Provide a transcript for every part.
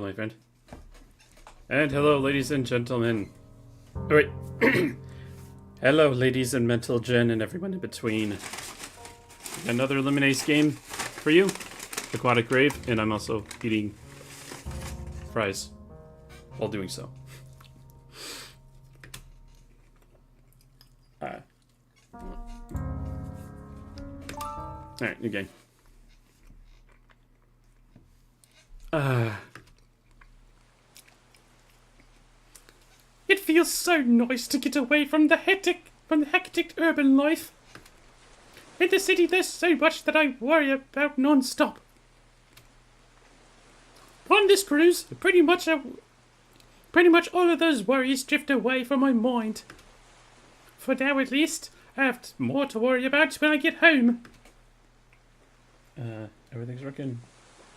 my friend. And hello, ladies and gentlemen. Oh, wait. Hello, ladies and mental gen and everyone in between. Another Lemonade game for you. Aquatic Grave, and I'm also eating fries while doing so. Alright, new game. It feels so nice to get away from the hectic urban life. In the city, there's so much that I worry about non-stop. On this cruise, pretty much all of those worries drift away from my mind. For now, at least, I have more to worry about when I get home. Everything's working.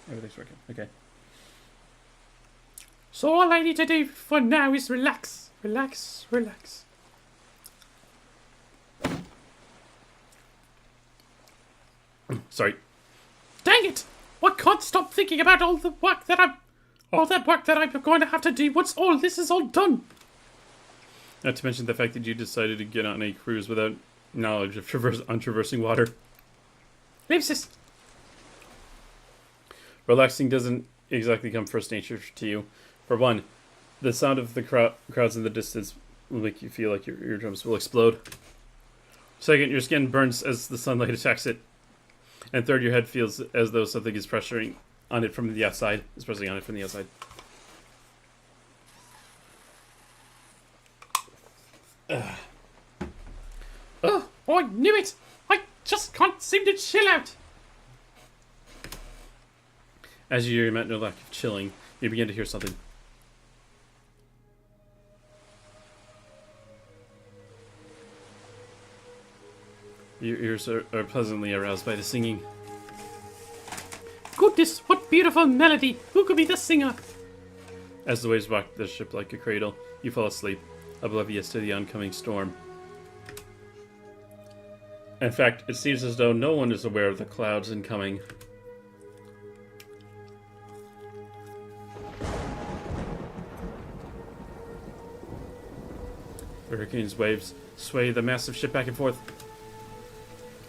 Everything's working. Okay. So all I need to do for now is relax. Relax, relax. Sorry. Dang it! I can't stop thinking about all that work that I'm going to have to do once all this is all done. Not to mention the fact that you decided to get on a cruise without knowledge of traversing water. Ellipsis. Relaxing doesn't exactly come first nature to you. For one, the sound of the crowds in the distance will make you feel like your eardrums will explode. Second, your skin burns as the sunlight attacks it. And third, your head feels as though something is pressuring on it from the outside. It's pressing on it from the outside. Oh, I knew it! I just can't seem to chill out! As you lament no lack of chilling, you begin to hear something. Your ears are pleasantly aroused by the singing. Goodness, what beautiful melody! Who could be the singer? As the waves rock the ship like a cradle, you fall asleep, oblivious to the oncoming storm. In fact, it seems as though no one is aware of the clouds incoming. The hurricane's waves sway the massive ship back and forth.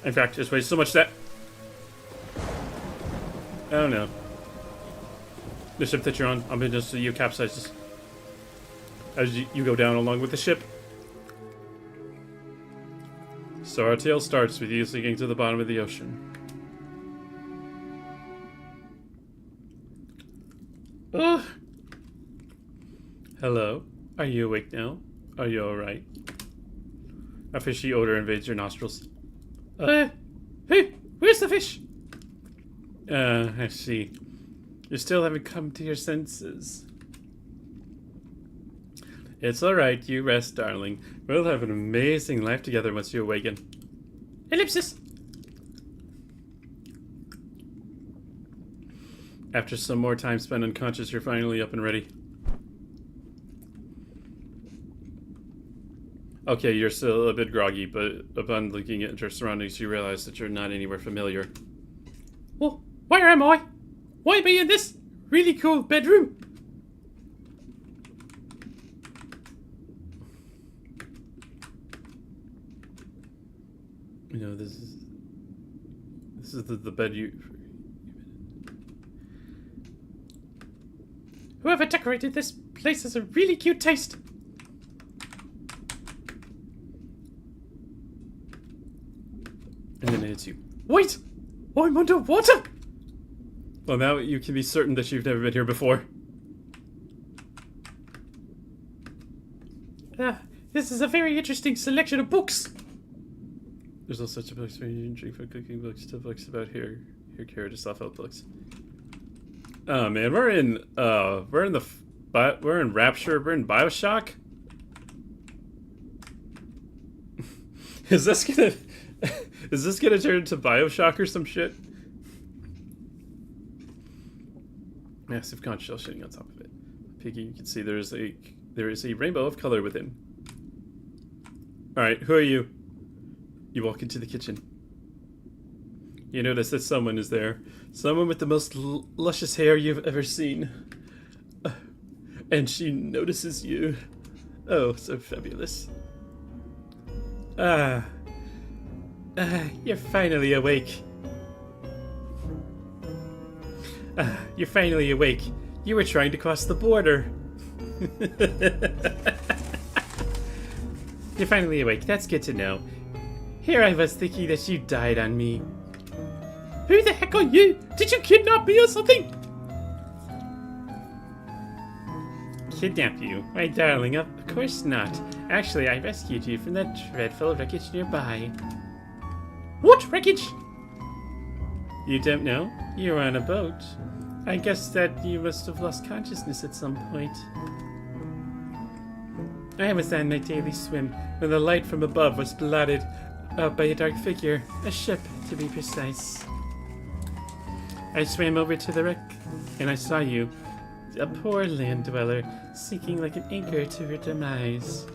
In fact, it sways so much that... Oh no. The ship that you're on, I'm going to you capsizes. As you go down along with the ship. So our tale starts with you sinking to the bottom of the ocean. Ugh. Hello? Are you awake now? Are you alright? A fishy odor invades your nostrils. Hey, where's the fish? I see. You still haven't come to your senses. It's alright, you rest, darling. We'll have an amazing life together once you awaken. Ellipsis! After some more time spent unconscious, you're finally up and ready. Okay, you're still a bit groggy, but upon looking at your surroundings, you realize that you're not anywhere familiar. Well, where am I? Why am I in this really cool bedroom? You know, this is the bed you... Whoever decorated this place has a really cute taste. And then it hits you. Wait! I'm underwater! Well, now you can be certain that you've never been here before. This is a very interesting selection of books. There's no such a place where you can drink from cooking books to books about hair care to self-help books. Oh man, we're in Rapture, we're in BioShock. Is this gonna turn into BioShock or some shit? Massive conch shell sitting on top of it. Peeking, you can see there is a rainbow of color within. Alright, who are you? You walk into the kitchen. You notice that someone is there. Someone with the most luscious hair you've ever seen. And she notices you. Oh, so fabulous. You're finally awake. You're finally awake. You were trying to cross the border. You're finally awake. That's good to know. Here I was thinking that you died on me. Who the heck are you? Did you kidnap me or something? Kidnap you? My darling, of course not. Actually, I rescued you from that dreadful wreckage nearby. What wreckage? You don't know? You were on a boat. I guess that you must have lost consciousness at some point. I was on my daily swim when the light from above was blotted out by a dark figure. A ship, to be precise. I swam over to the wreck, and I saw you. A poor land dweller, sinking like an anchor to her demise.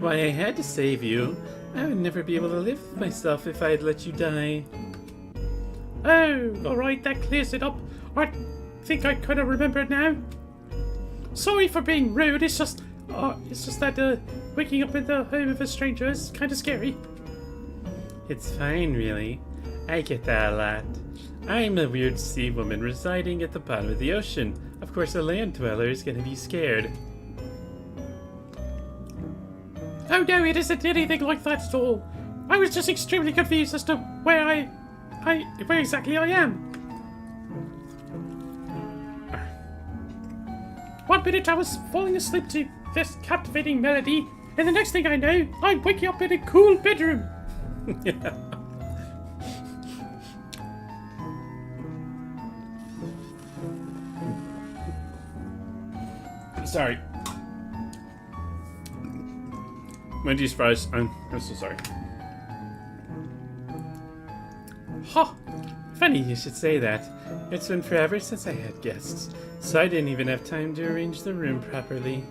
Why, I had to save you. I would never be able to live with myself if I had let you die. Oh, alright, that clears it up. I think I kind of remember it now. Sorry for being rude, it's just that waking up in the home of a stranger is kind of scary. It's fine, really. I get that a lot. I'm a weird sea woman residing at the bottom of the ocean. Of course, a land dweller is going to be scared. Oh no, it isn't anything like that at all. I was just extremely confused as to where where exactly I am. One minute I was falling asleep to this captivating melody, and the next thing I know, I'm waking up in a cool bedroom. Sorry. Wendy's fries. I'm so sorry. Ha! Funny you should say that. It's been forever since I had guests, so I didn't even have time to arrange the room properly.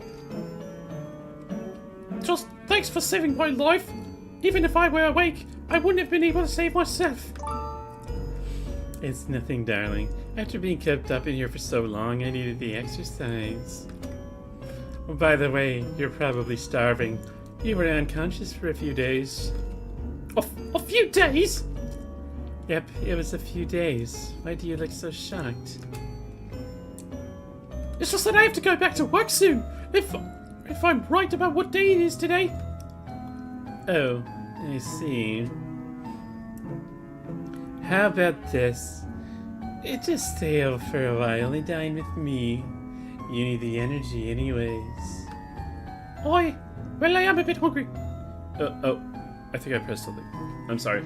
Just thanks for saving my life. Even if I were awake, I wouldn't have been able to save myself. It's nothing, darling. After being kept up in here for so long, I needed the exercise. Oh, by the way, you're probably starving. You were unconscious for a few days. A few days? Yep, it was a few days. Why do you look so shocked? It's just that I have to go back to work soon. If I'm right about what day it is today. Oh, I see. How about this? Just stay over for a while and dine with me. You need the energy anyways. Well, I am a bit hungry. Oh, I think I pressed something. I'm sorry.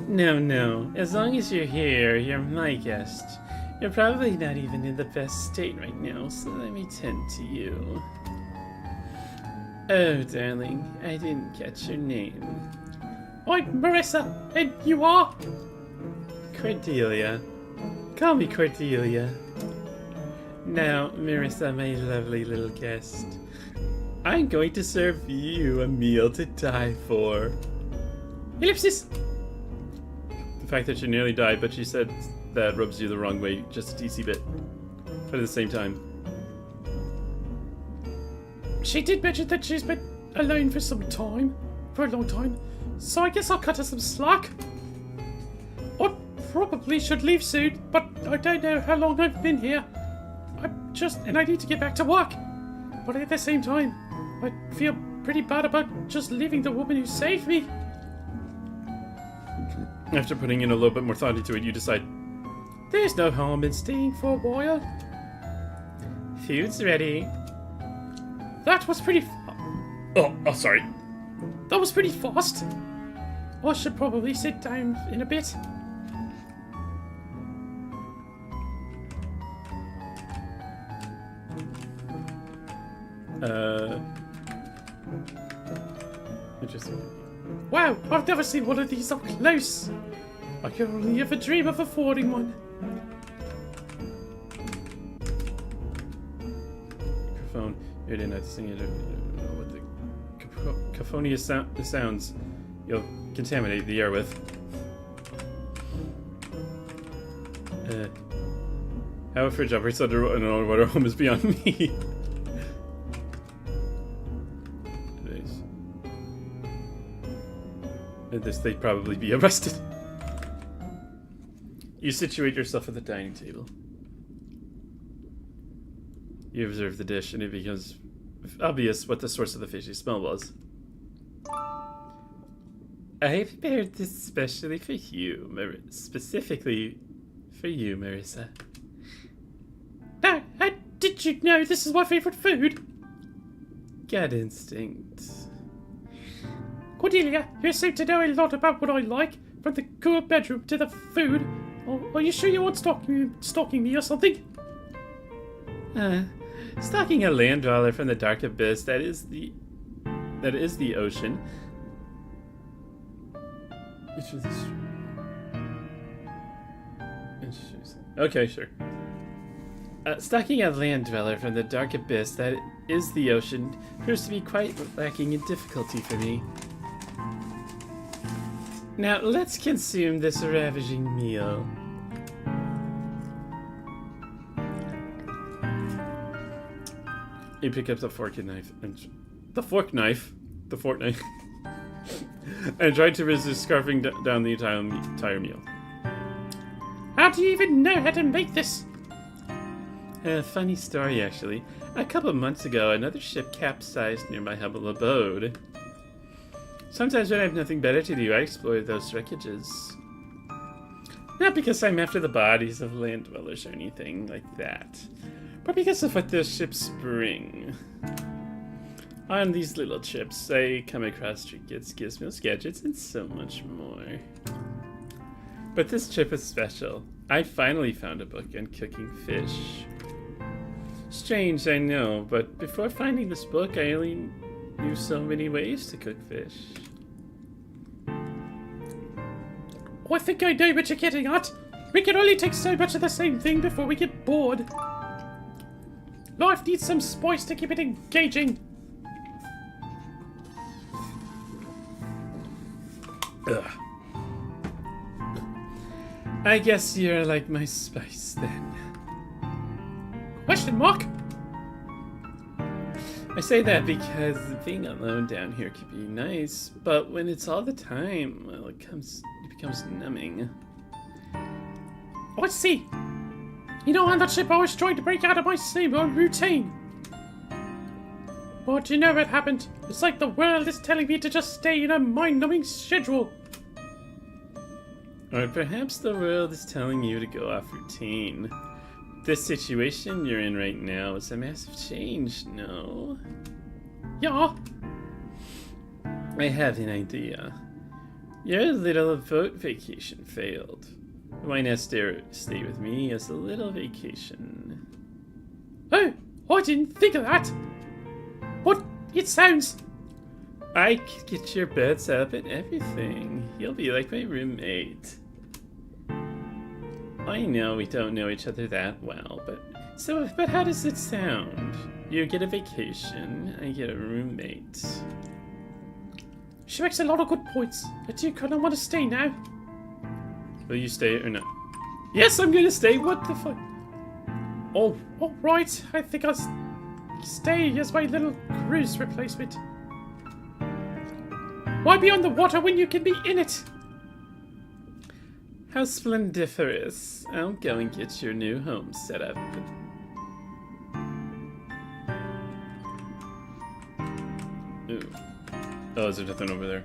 No. As long as you're here, you're my guest. You're probably not even in the best state right now, so let me tend to you. Oh, darling, I didn't catch your name. I'm Marissa, and you are? Cordelia. Call me Cordelia. Now, Marissa, my lovely little guest, I'm going to serve you a meal to die for. Ellipsis! The fact that you nearly died, but she said that rubs you the wrong way just a teensy bit. But at the same time. She did mention that she's been alone for some time. For a long time. So I guess I'll cut her some slack. I probably should leave soon, but I don't know how long I've been here. And I need to get back to work. But at the same time, I feel pretty bad about just leaving the woman who saved me. After putting in a little bit more thought into it, you decide, there's no harm in staying for a while. Food's ready. That was pretty sorry. That was pretty fast. I should probably sit down in a bit. Interesting. Wow, I've never seen one of these up close. I can only ever dream of affording one. Microphone. You didn't have to sing it. I don't know what the cacophonous sounds you'll contaminate the air with. How a fridge operates under an underwater home is beyond me. In this, they'd probably be arrested. You situate yourself at the dining table. You observe the dish, and it becomes obvious what the source of the fishy smell was. I prepared this especially for you, specifically for you, Marissa. Now, how did you know this is my favorite food? Gut instinct. Cordelia, you seem to know a lot about what I like, from the cool bedroom to the food. Are you sure you weren't stalking me or something? Stalking a land dweller from the dark abyss, that is the ocean. Which is okay, sure. Stalking a land dweller from the dark abyss, that is the ocean, proves to be quite lacking in difficulty for me. Now, let's consume this ravishing meal. You pick up the fork and knife, and the fork knife, and try to resist scarfing down the entire meal. How do you even know how to make this? Funny story, actually. A couple of months ago, another ship capsized near my humble abode. Sometimes when I have nothing better to do, I explore those wreckages. Not because I'm after the bodies of land dwellers or anything like that, but because of what those ships bring. On these little trips, I come across trinkets, gizmos, gadgets, and so much more. But this trip was special. I finally found a book on cooking fish. Strange, I know, but before finding this book, I only knew so many ways to cook fish. I think I know what you're getting at. We can only take so much of the same thing before we get bored. Life needs some spice to keep it engaging. Ugh. I guess you're like my spice then. Question mark? I say that because being alone down here can be nice, but when it's all the time, well, it becomes numbing. Oh, I see. You know, on that ship I was trying to break out of my same old routine. But you know what happened? It's like the world is telling me to just stay in a mind-numbing schedule. Or perhaps the world is telling you to go off routine. This situation you're in right now is a massive change, no? Yeah. I have an idea. Your little boat vacation failed. Why not stay with me as a little vacation? Oh, I didn't think of that. But it sounds... I could get your bed set up and everything. You'll be like my roommate. I know we don't know each other that well, but how does it sound? You get a vacation, I get a roommate. She makes a lot of good points. I do kind of want to stay now. Will you stay or not? Yes, I'm gonna stay. What the fuck? Oh, all right. I think I'll stay as my little cruise replacement. Why be on the water when you can be in it? How splendiferous. I'll go and get your new home set up. Ooh. Oh, is there nothing over there?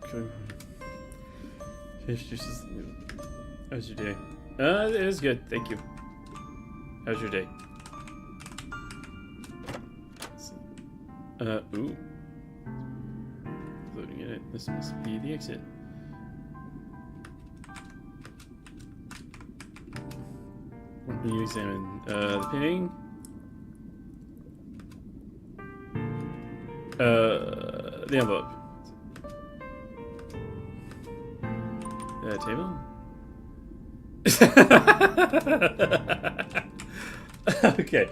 Okay. Fish juices. How's your day? It was good, thank you. How's your day? Let's see. Ooh. Loading in it. This must be the exit. What do you examine? The painting? The envelope. Table? Okay.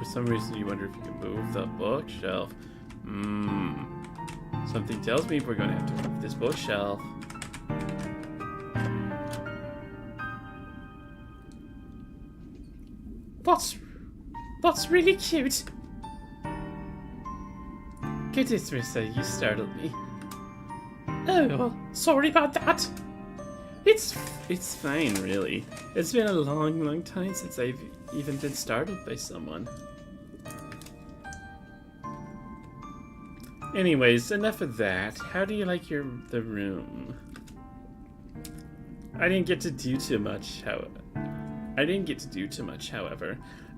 some reason you wonder if you can move the bookshelf. Something tells me we're going to have to move this bookshelf. That's really cute. Goodness, Marissa, you startled me. Oh, well, sorry about that. It's fine, really. It's been a long time since I've even been startled by someone. Anyways, enough of that. How do you like the room? I didn't get to do too much, however.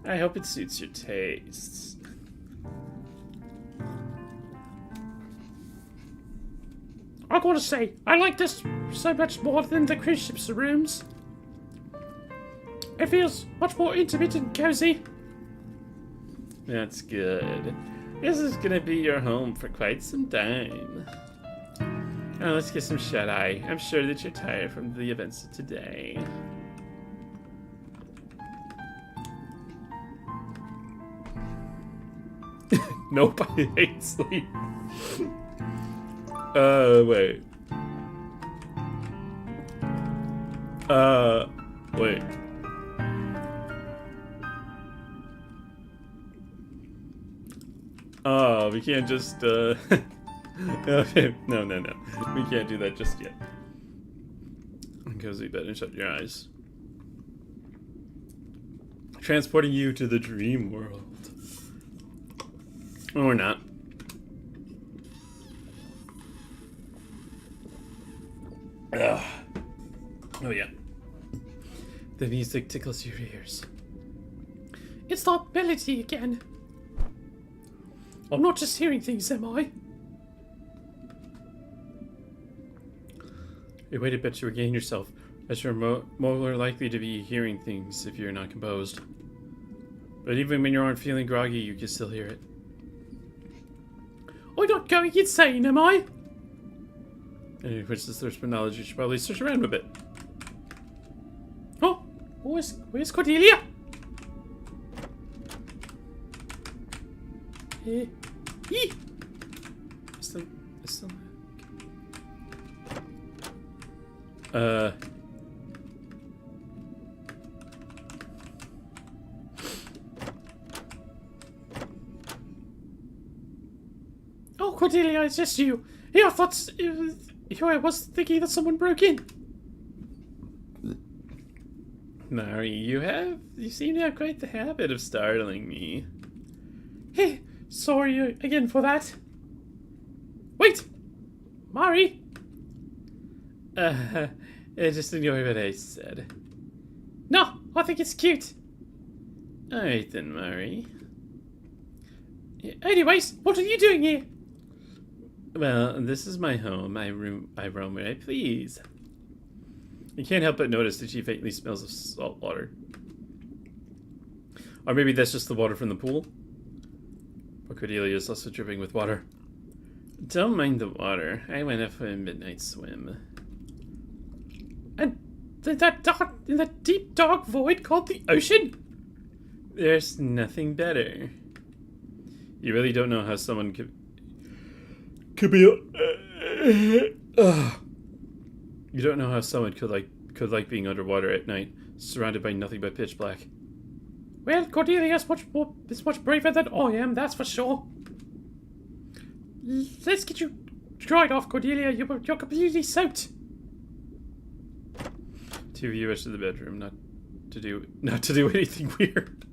I hope it suits your tastes. I gotta say, I like this so much more than the cruise ship's rooms. It feels much more intimate and cozy. That's good. This is gonna be your home for quite some time. Now let's get some shut-eye. I'm sure that you're tired from the events of today. Nope, I hate sleep. Wait. Wait. Oh, we can't just, okay. No. We can't do that just yet. Cozy bed and shut your eyes. Transporting you to the dream world. Or not. Ugh. Oh yeah. The music tickles your ears. It's that melody again. I'm not just hearing things, am I? You wait a bit to regain yourself, as you're more likely to be hearing things if you're not composed. But even when you aren't feeling groggy, you can still hear it. I'm not going insane, am I? And which is thirst for knowledge, you should probably search around a bit. Oh, where's Cordelia? Still. Oh, Cordelia, it's just you. Yeah, I thought I was thinking that someone broke in. Mari, you seem to have quite the habit of startling me. Hey, sorry again for that. Wait! Mari! Just ignore what I said. No, I think it's cute. Alright then, Mari. Anyways, what are you doing here? Well, this is my home. I roam where I please. You can't help but notice that she faintly smells of salt water. Or maybe that's just the water from the pool. But Cordelia is also dripping with water. Don't mind the water. I went up for a midnight swim. And in that deep dark void called the ocean? There's nothing better. You really don't know how someone could be. You don't know how someone could like being underwater at night, surrounded by nothing but pitch black. Well, Cordelia is much braver than I am, that's for sure. Let's get you dried off, Cordelia. You're completely soaked. Two of you rush to the bedroom, not to do anything weird.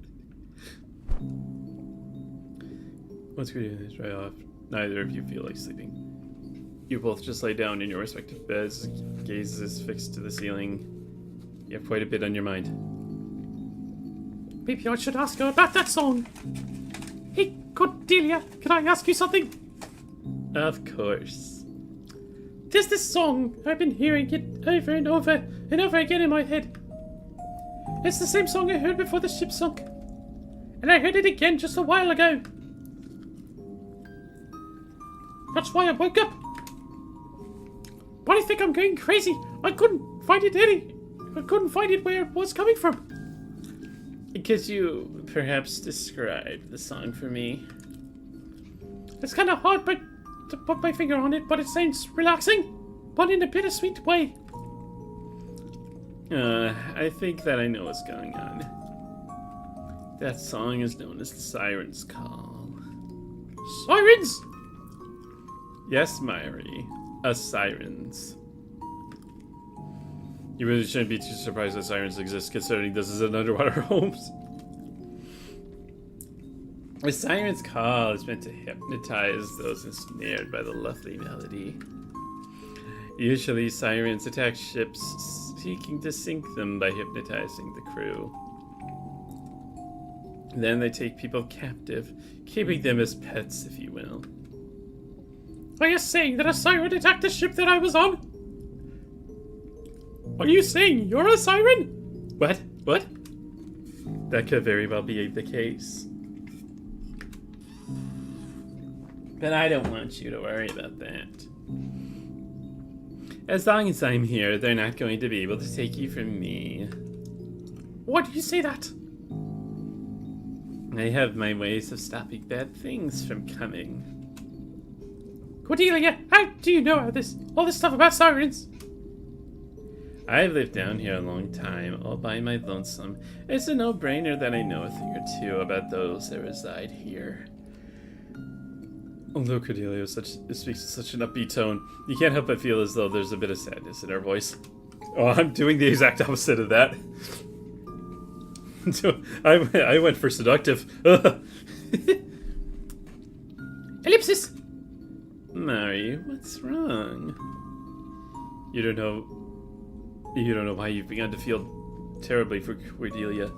Once Cordelia is dry off, neither of you feel like sleeping. You both just lay down in your respective beds, gazes fixed to the ceiling. You have quite a bit on your mind. Maybe I should ask her about that song. Hey, Cordelia, can I ask you something? Of course. There's this song. I've been hearing it over and over and over again in my head. It's the same song I heard before the ship sunk. And I heard it again just a while ago. That's why I woke up. But I think I'm going crazy. I couldn't find it where it was coming from. Could you perhaps describe the song for me? It's kind of hard to put my finger on it, but it sounds relaxing, but in a bittersweet way. I think that I know what's going on. That song is known as the Siren's Call. Sirens? Yes, Myri. A sirens. You really shouldn't be too surprised that sirens exist, considering this is an underwater homes. A siren's call is meant to hypnotize those ensnared by the lovely melody. Usually, sirens attack ships seeking to sink them by hypnotizing the crew. Then they take people captive, keeping them as pets, if you will. Are you saying that a siren attacked the ship that I was on? Are you saying you're a siren? What? What? That could very well be the case. But I don't want you to worry about that. As long as I'm here, they're not going to be able to take you from me. Why do you say that? I have my ways of stopping bad things from coming. Cordelia, how do you know all this stuff about sirens? I've lived down here a long time, all by my lonesome. It's a no-brainer that I know a thing or two about those that reside here. Although Cordelia speaks in such an upbeat tone, you can't help but feel as though there's a bit of sadness in her voice. Oh, I'm doing the exact opposite of that. I went for seductive. Ellipsis! Mary, what's wrong? You don't know why you've begun to feel terribly for Cordelia.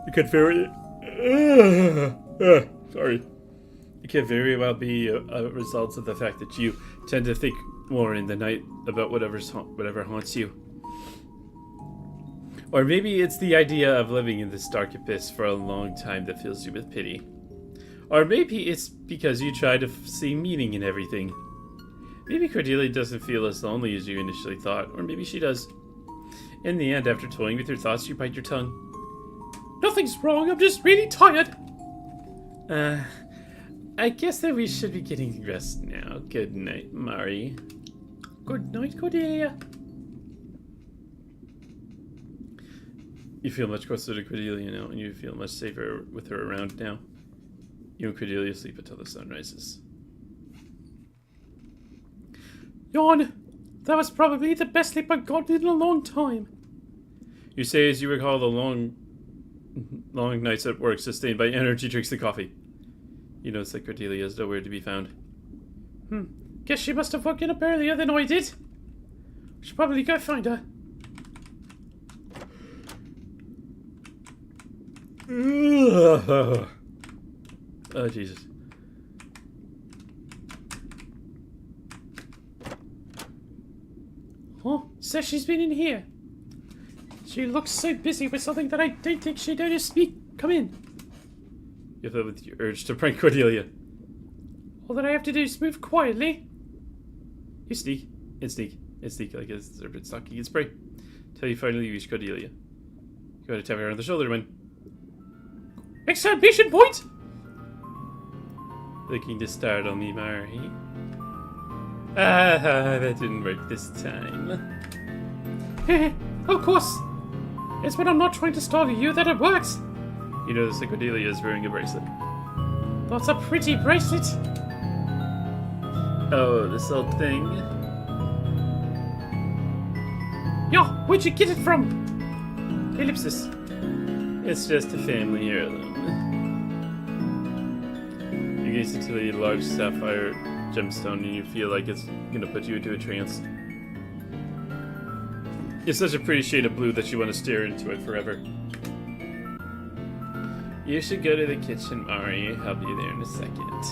It could very... sorry. It could very well be a result of the fact that you tend to think more in the night about whatever haunts you. Or maybe it's the idea of living in this dark abyss for a long time that fills you with pity. Or maybe it's because you try to see meaning in everything. Maybe Cordelia doesn't feel as lonely as you initially thought, or maybe she does. In the end, after toying with your thoughts, you bite your tongue. Nothing's wrong, I'm just really tired. I guess that we should be getting rest now. Good night, Mari. Good night, Cordelia. You feel much closer to Cordelia now, and you feel much safer with her around now. You and Cordelia sleep until the sun rises. Yawn. That was probably the best sleep I've gotten in a long time. You say as you recall the long nights at work sustained by energy drinks and coffee. You notice that Cordelia is nowhere to be found. Guess she must have woken up earlier than I did. Should probably go find her. Oh, Jesus. Huh? Says she's been in here. She looks so busy with something that I don't think she'd notice me come in. You feel with your urge to prank Cordelia. All that I have to do is move quietly. You sneak like a serpent stalking its prey. Till you finally reach Cordelia. You gotta tap her on the shoulder when... Exclamation point! Looking to start on me, Mari. That didn't work this time. Of course. It's when I'm not trying to startle you that it works. You notice that Cordelia is wearing a bracelet. That's a pretty bracelet. Oh, this old thing? Yeah, where'd you get it from? Ellipsis. It's just a family heirloom. You gaze into the large sapphire gemstone and you feel like it's gonna put you into a trance. It's such a pretty shade of blue that you want to stare into it forever. You should go to the kitchen, Mari. I'll be there in a second.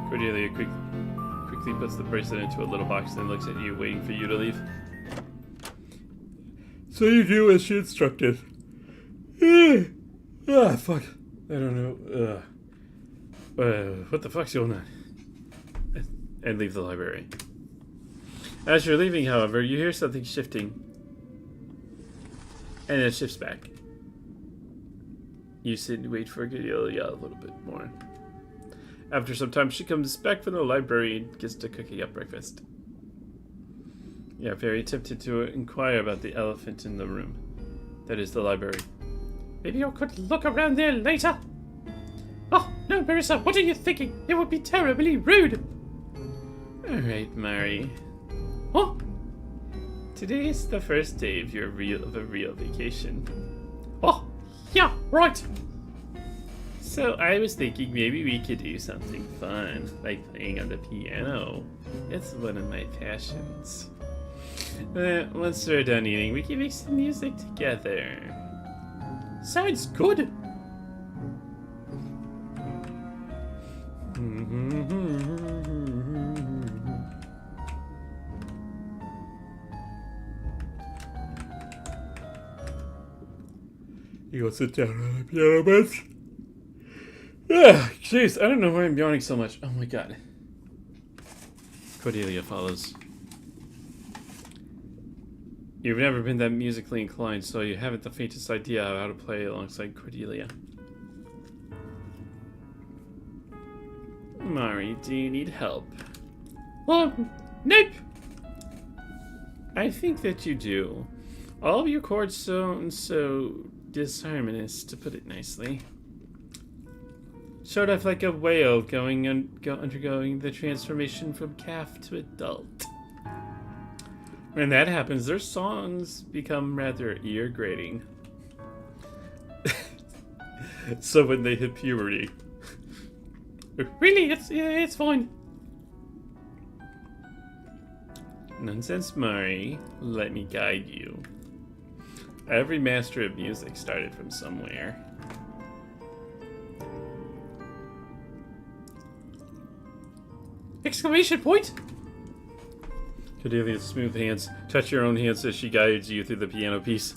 Cordelia quickly puts the bracelet into a little box and looks at you, waiting for you to leave. So you do as she instructed. Fuck. I don't know. What the fuck's going on? And leave the library. As you're leaving, however, you hear something shifting. And it shifts back. You sit and wait for Cordelia a little bit more. After some time, she comes back from the library and gets to cooking up breakfast. Yeah, very tempted to inquire about the elephant in the room. That is the library. Maybe you could look around there later. Oh, no, Marissa, what are you thinking? It would be terribly rude. Alright, Mari. Huh? Today is the first day of a real vacation. Oh, yeah, right. So I was thinking maybe we could do something fun, like playing on the piano. It's one of my passions. Once we're done eating, we can make some music together. Sounds good. You go sit down on the piano bench. Ah, jeez, I don't know why I'm yawning so much. Oh my god. Cordelia follows. You've never been that musically inclined, so you haven't the faintest idea of how to play alongside Cordelia. Mari, do you need help? Nope. I think that you do. All of your chords sound so disharmonious, to put it nicely. Sort of like a whale undergoing the transformation from calf to adult. When that happens, their songs become rather ear-grating. So when they hit puberty. Really, it's fine. Nonsense, Mari. Let me guide you. Every master of music started from somewhere. Exclamation point! Cordelia's smooth hands touch your own hands as she guides you through the piano piece.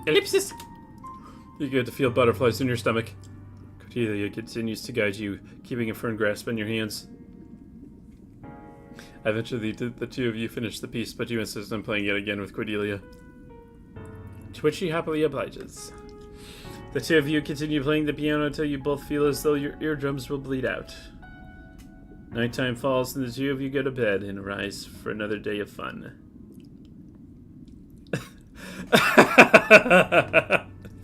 Ellipsis! You get to feel butterflies in your stomach. Cordelia continues to guide you, keeping a firm grasp on your hands. Eventually, the two of you finish the piece, but you insist on playing it again with Cordelia. To which she happily obliges. The two of you continue playing the piano until you both feel as though your eardrums will bleed out. Nighttime falls and the two of you go to bed and arise for another day of fun.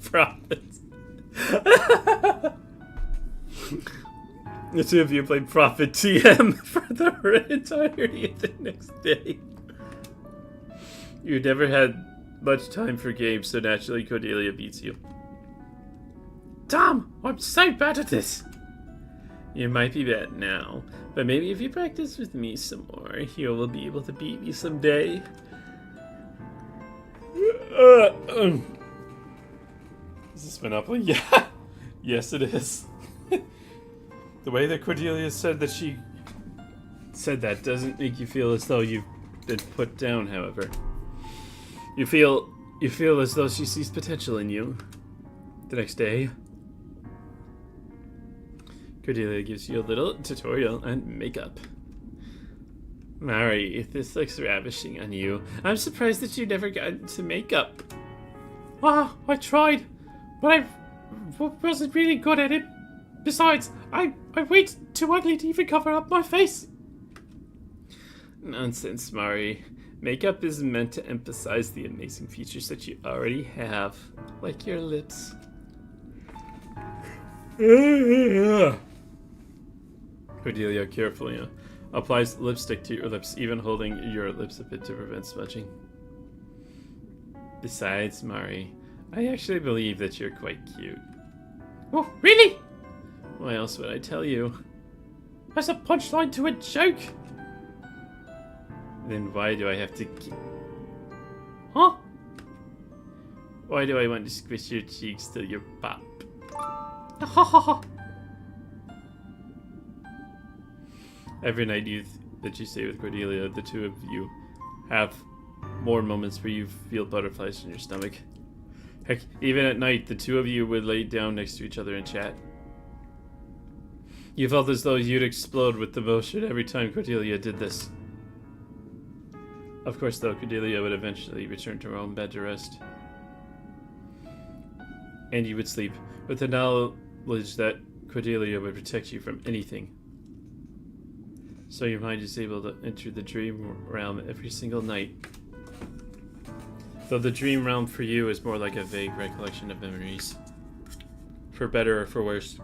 Prophets. The two of you play Prophet TM for the entirety of the next day. You never had much time for games, so naturally Cordelia beats you. Damn, I'm so bad at this. You might be bad now, but maybe if you practice with me some more, you will be able to beat me someday. Is this Monopoly? Yeah. Yes, it is. The way that Cordelia said that she said that doesn't make you feel as though you've been put down, however. You feel as though she sees potential in you. The next day, Cordelia gives you a little tutorial on makeup. Mari, this looks ravishing on you. I'm surprised that you never got into makeup. I tried, but I wasn't really good at it. Besides, I'm way too ugly to even cover up my face. Nonsense, Mari. Makeup is meant to emphasize the amazing features that you already have, like your lips. Cordelia carefully applies lipstick to your lips, even holding your lips a bit to prevent smudging. Besides, Mari, I actually believe that you're quite cute. Oh, really? Why else would I tell you? As a punchline to a joke. Then why do I have to... Huh? Why do I want to squish your cheeks till you pop? Ha ha ha. Every night that you stay with Cordelia, the two of you have more moments where you feel butterflies in your stomach. Heck, even at night, the two of you would lay down next to each other and chat. You felt as though you'd explode with emotion every time Cordelia did this. Of course, though, Cordelia would eventually return to her own bed to rest. and you would sleep with the knowledge that Cordelia would protect you from anything. So your mind is able to enter the dream realm every single night. Though the dream realm for you is more like a vague recollection of memories. For better or for worse.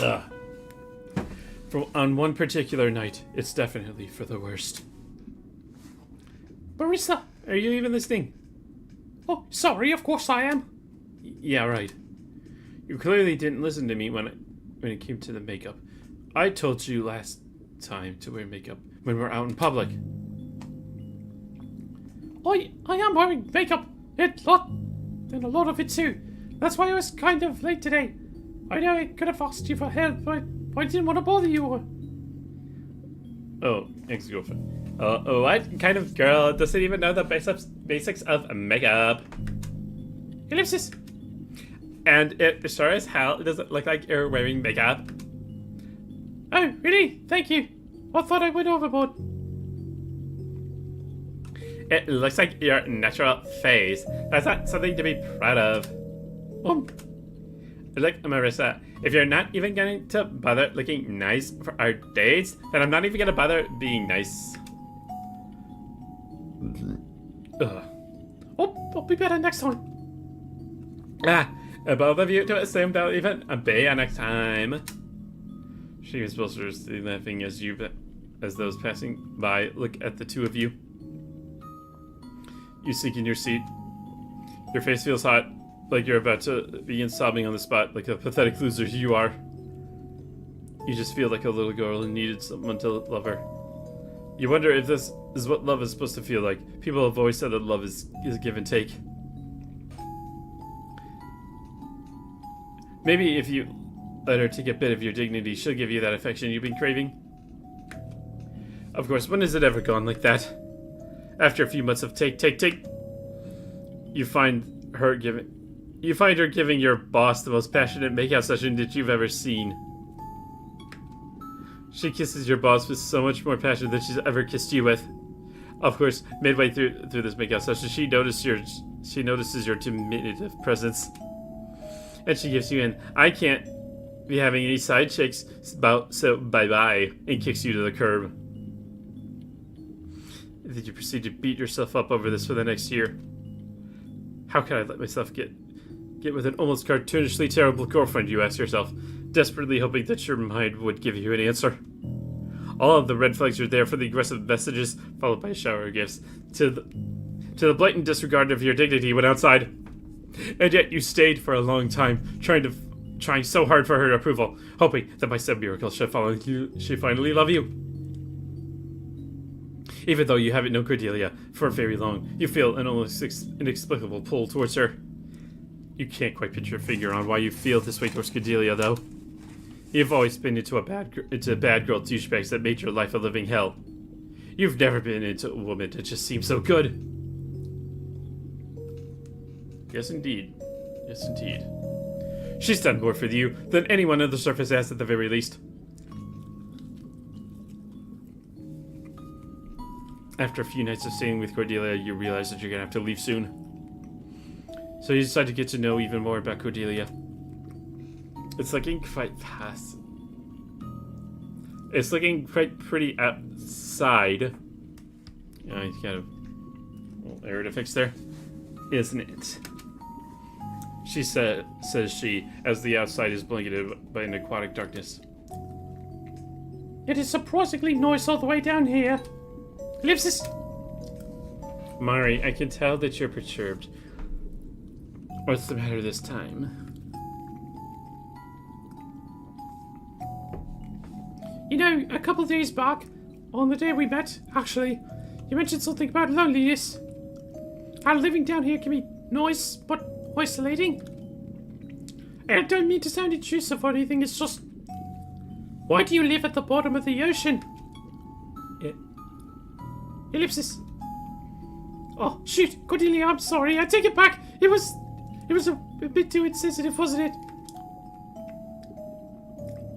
Ugh. On one particular night, it's definitely for the worst. Barista! Are you even listening? Oh, sorry, of course I am. Yeah, right. You clearly didn't listen to me when it came to the makeup. I told you last time to wear makeup when we're out in public. I am wearing makeup. And a lot of it too. That's why I was kind of late today. I know I could have asked you for help, but I didn't want to bother you. Oh, ex-girlfriend. What kind of girl doesn't even know the basics of makeup? Ellipsis. And it sure as hell doesn't look like you're wearing makeup. Oh, really? Thank you. I thought I went overboard. It looks like your natural face. That's not something to be proud of. Look, Marissa, if you're not even going to bother looking nice for our dates, then I'm not even going to bother being nice. Ugh. Oh, I'll be better next time. Both of you to assume they'll even be next time. She was boisterously laughing as those passing by look at the two of you. You sink in your seat. Your face feels hot, like you're about to begin sobbing on the spot, like a pathetic loser you are. You just feel like a little girl who needed someone to love her. You wonder if this is what love is supposed to feel like. People have always said that love is give and take. Maybe if you let her take a bit of your dignity, she'll give you that affection you've been craving. Of course, when has it ever gone like that? After a few months of take, you find her giving your boss the most passionate makeout session that you've ever seen. She kisses your boss with so much more passion than she's ever kissed you with. Of course, midway through this makeout session, she notices your diminutive presence. And she gives you an "I can't be having any side chicks about, so bye-bye," and kicks you to the curb. And then you proceed to beat yourself up over this for the next year. How can I let myself get with an almost cartoonishly terrible girlfriend, you ask yourself, desperately hoping that your mind would give you an answer. All of the red flags are there for the aggressive messages, followed by a shower of gifts, to the blatant disregard of your dignity when outside. And yet you stayed for a long time, trying so hard for her approval, hoping that by some miracle she'd finally love you. Even though you haven't known Cordelia for very long, you feel an almost inexplicable pull towards her. You can't quite put your finger on why you feel this way towards Cordelia, though. You've always been into bad girl douchebags that made your life a living hell. You've never been into a woman that just seems so good. Yes, indeed. Yes, indeed. She's done more for you than anyone on the surface has, at the very least. After a few nights of staying with Cordelia, you realize that you're gonna have to leave soon. So you decide to get to know even more about Cordelia. It's looking quite fast. It's looking quite pretty outside. You got a little error to fix there, isn't it? She says she, as the outside is blanketed by an aquatic darkness. It is surprisingly nice all the way down here. Ellipsis. Mari, I can tell that you're perturbed. What's the matter this time? You know, a couple of days back, on the day we met, actually, you mentioned something about loneliness. How living down here can be nice, but isolating. I don't mean to sound intrusive or anything, it's just... Why do you live at the bottom of the ocean? Ellipsis. Oh, shoot, Cordelia, I'm sorry, I take it back. It was a bit too insensitive, wasn't it?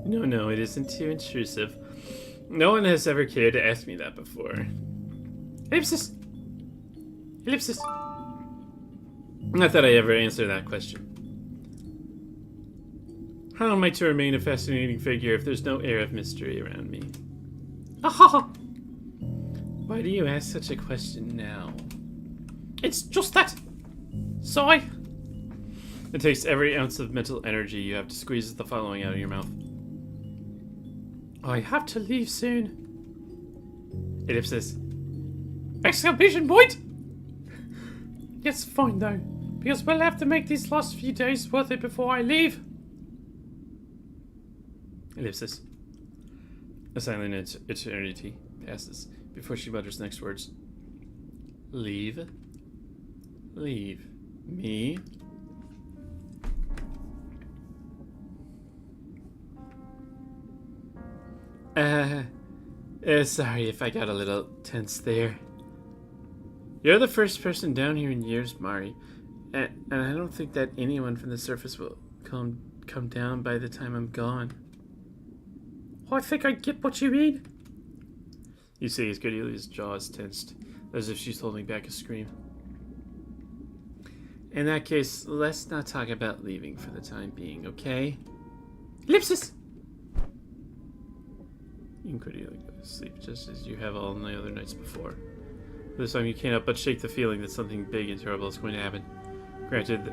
No, it isn't too intrusive. No one has ever cared to ask me that before. Ellipsis. Not that I ever answer that question. How am I to remain a fascinating figure if there's no air of mystery around me? Ahaha! Why do you ask such a question now? It's just that. Sigh. It takes every ounce of mental energy you have to squeeze the following out of your mouth. I have to leave soon. Ellipsis. Exclamation point! It's fine though, because we'll have to make these last few days worth it before I leave. Ellipsis. A silent eternity passes before she mutters next words. Leave? Leave me? Sorry if I got a little tense there. You're the first person down here in years, Mari, and I don't think that anyone from the surface will come down by the time I'm gone. I think I get what you mean. You see, as Cordelia's jaw is tensed, as if she's holding back a scream. In that case, let's not talk about leaving for the time being, okay? Ellipsis! You and Cordelia go to sleep just as you have all the other nights before. This time you can't help but shake the feeling that something big and terrible is going to happen. Granted,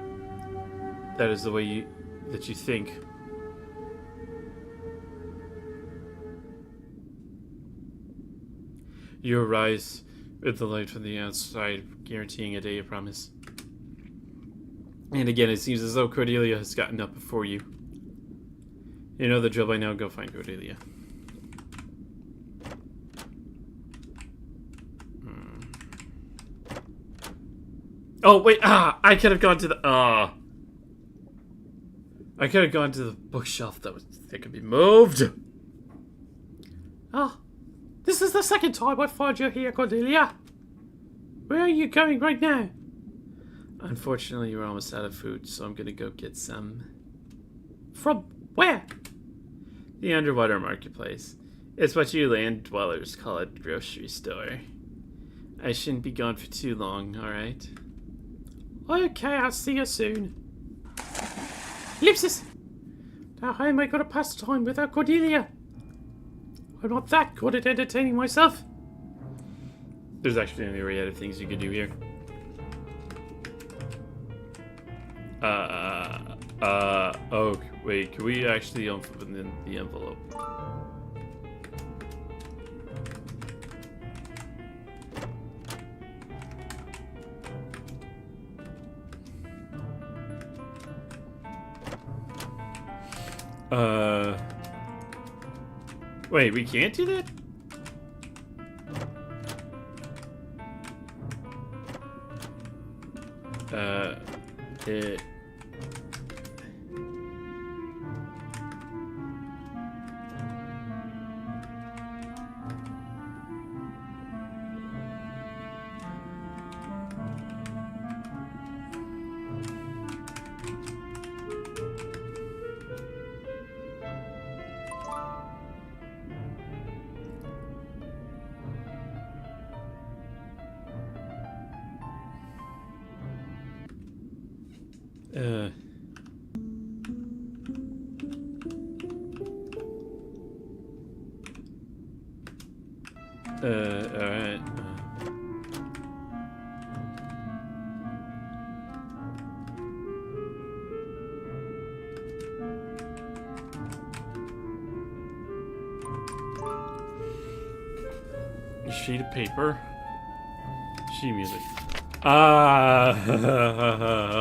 that is the way that you think. You arise with the light from the outside, guaranteeing a day of promise. And again, it seems as though Cordelia has gotten up before you. You know the drill by now. Go find Cordelia. Oh, wait, I could have gone to the, I could have gone to the bookshelf that could be moved. This is the second time I find you here, Cordelia. Where are you going right now? Unfortunately, we're almost out of food, so I'm gonna go get some. From where? The underwater marketplace. It's what you land dwellers call a grocery store. I shouldn't be gone for too long, alright? Okay, I'll see you soon. Ellipsis! Now how am I going to pass time without Cordelia? I'm not that good at entertaining myself. There's actually a myriad of things you could do here. Oh, wait, can we actually open the envelope? Wait, we can't do that? It... alright. A sheet of paper. Sheet music.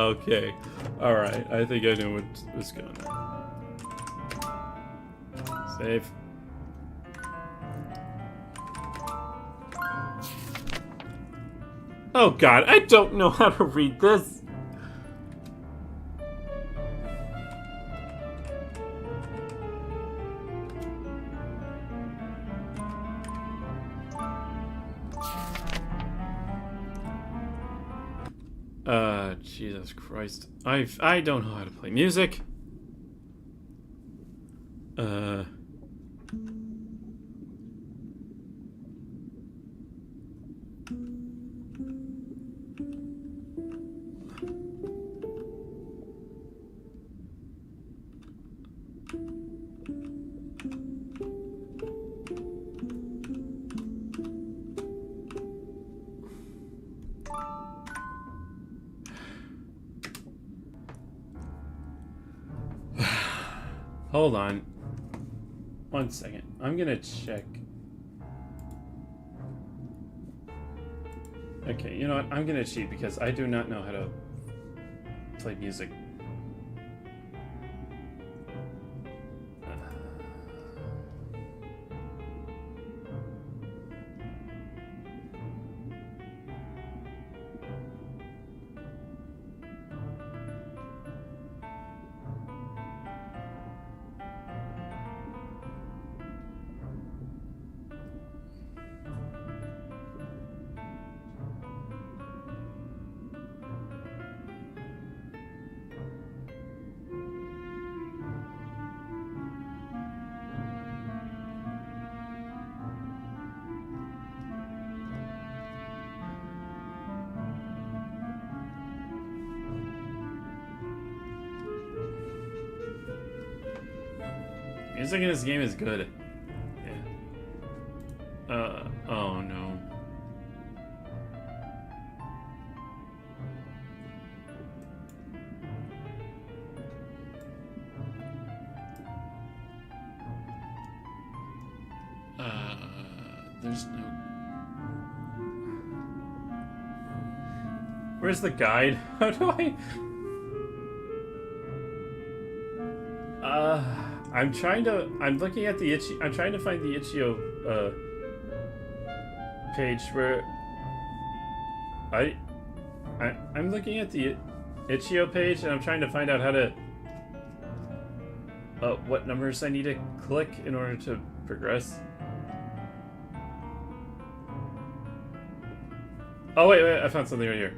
Okay. Alright, I think I know what's going on. Save. Oh god, I don't know how to read this. Jesus Christ. I don't know how to play music. Hold on. 1 second. I'm gonna check. Okay, you know what? I'm gonna cheat because I do not know how to play music. Music in this game is good. Yeah. Oh no. There's no... Where's the guide? How do I... I'm looking at the itchy... I'm trying to find the Itch.io, page where... I'm looking at the Itch.io page and I'm trying to find out how to... what numbers I need to click in order to progress. Oh, wait, I found something right here.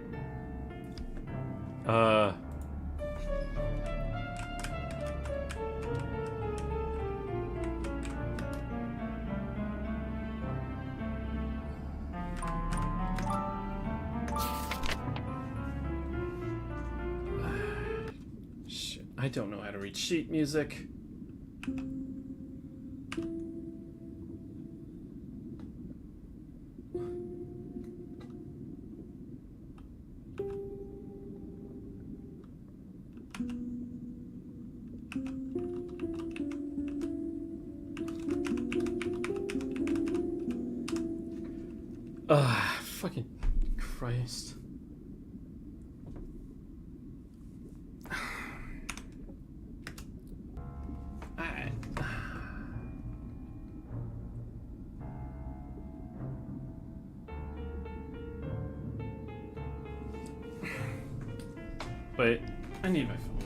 Shit, I don't know how to read sheet music. Fucking Christ. Wait, I need my phone.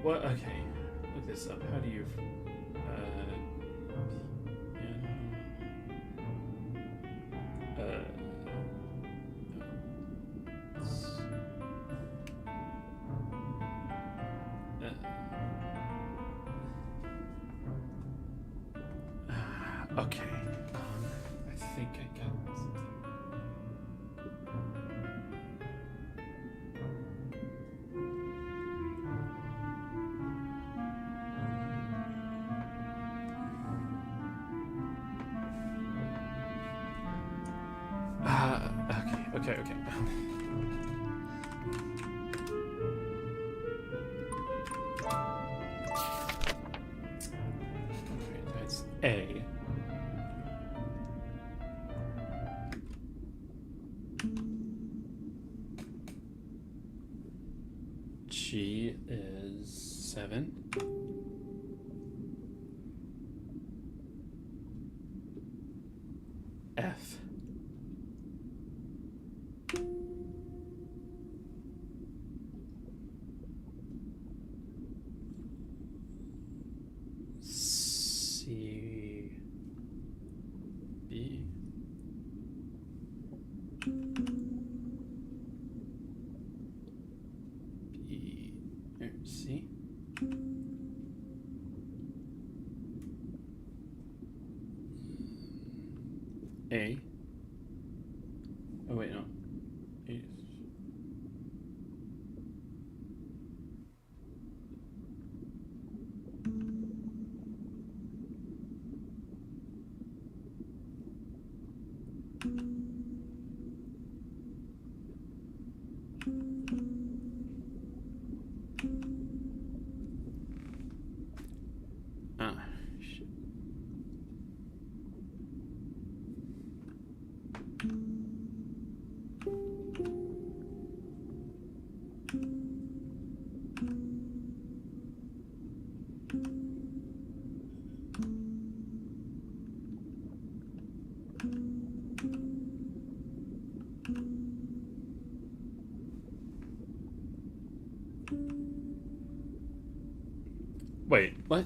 What? Okay. Look this up. How do you... okay. I think I got something. Okay. Okay. That's A. G is 7. F. C. B. B. C. A. Oh wait, no. A is... What?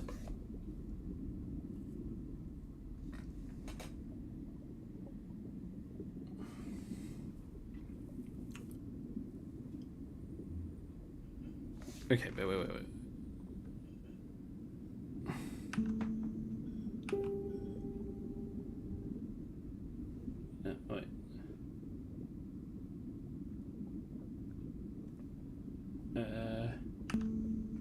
Okay, wait. No, wait.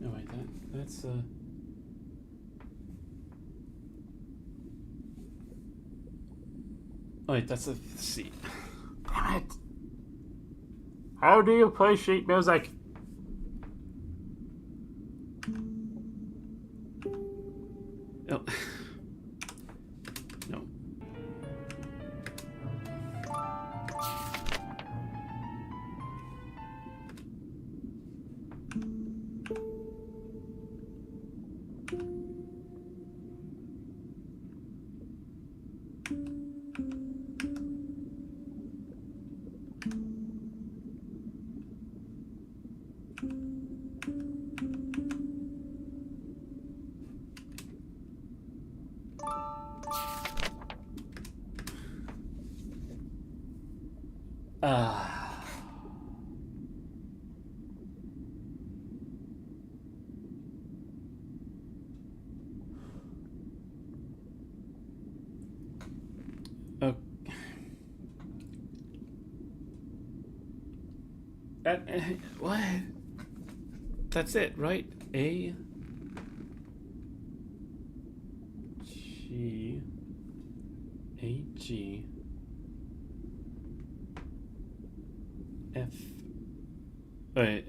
No, wait, that's oh, wait, that's a C. Damn it. How do you play sheet music? Oh. No. Oh. What? That's it, right? A G A G F. Wait.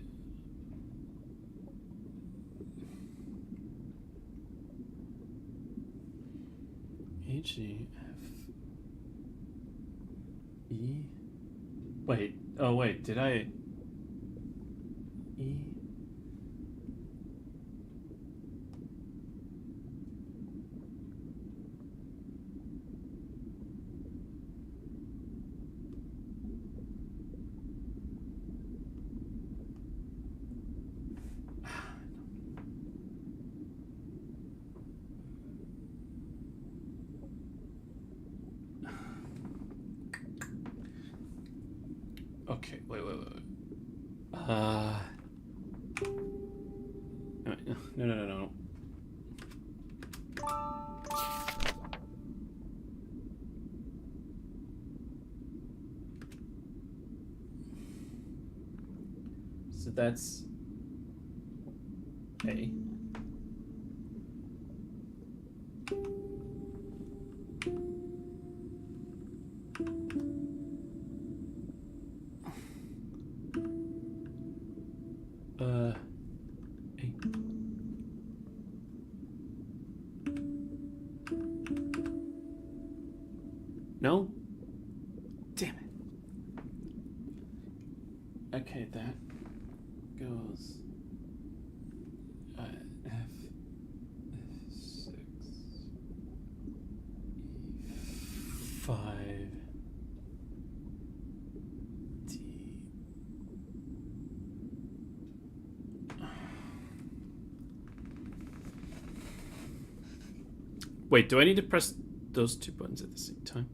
A G F E. Wait. Oh wait. Did I? E. Okay. Wait. No. So that's A. A. No? Damn it. Okay, that goes F6 E5 D. Wait, do I need to press those two buttons at the same time?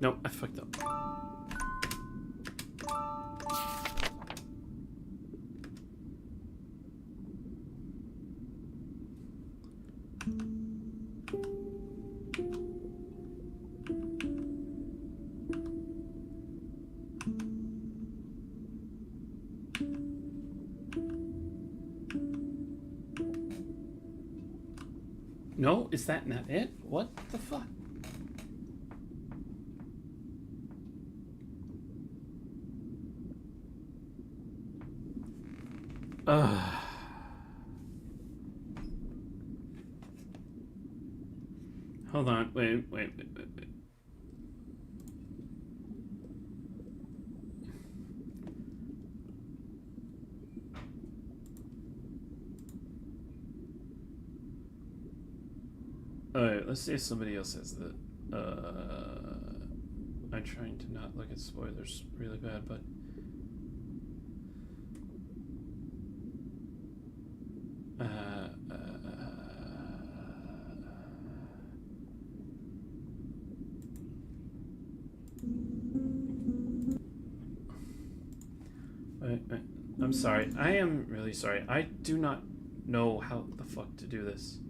No, I fucked up. No, is that not it? What the fuck? Hold on, wait. Alright, let's see if somebody else has the. I'm trying to not look at spoilers really bad, but. Wait. I'm sorry. I am really sorry. I do not know how the fuck to do this.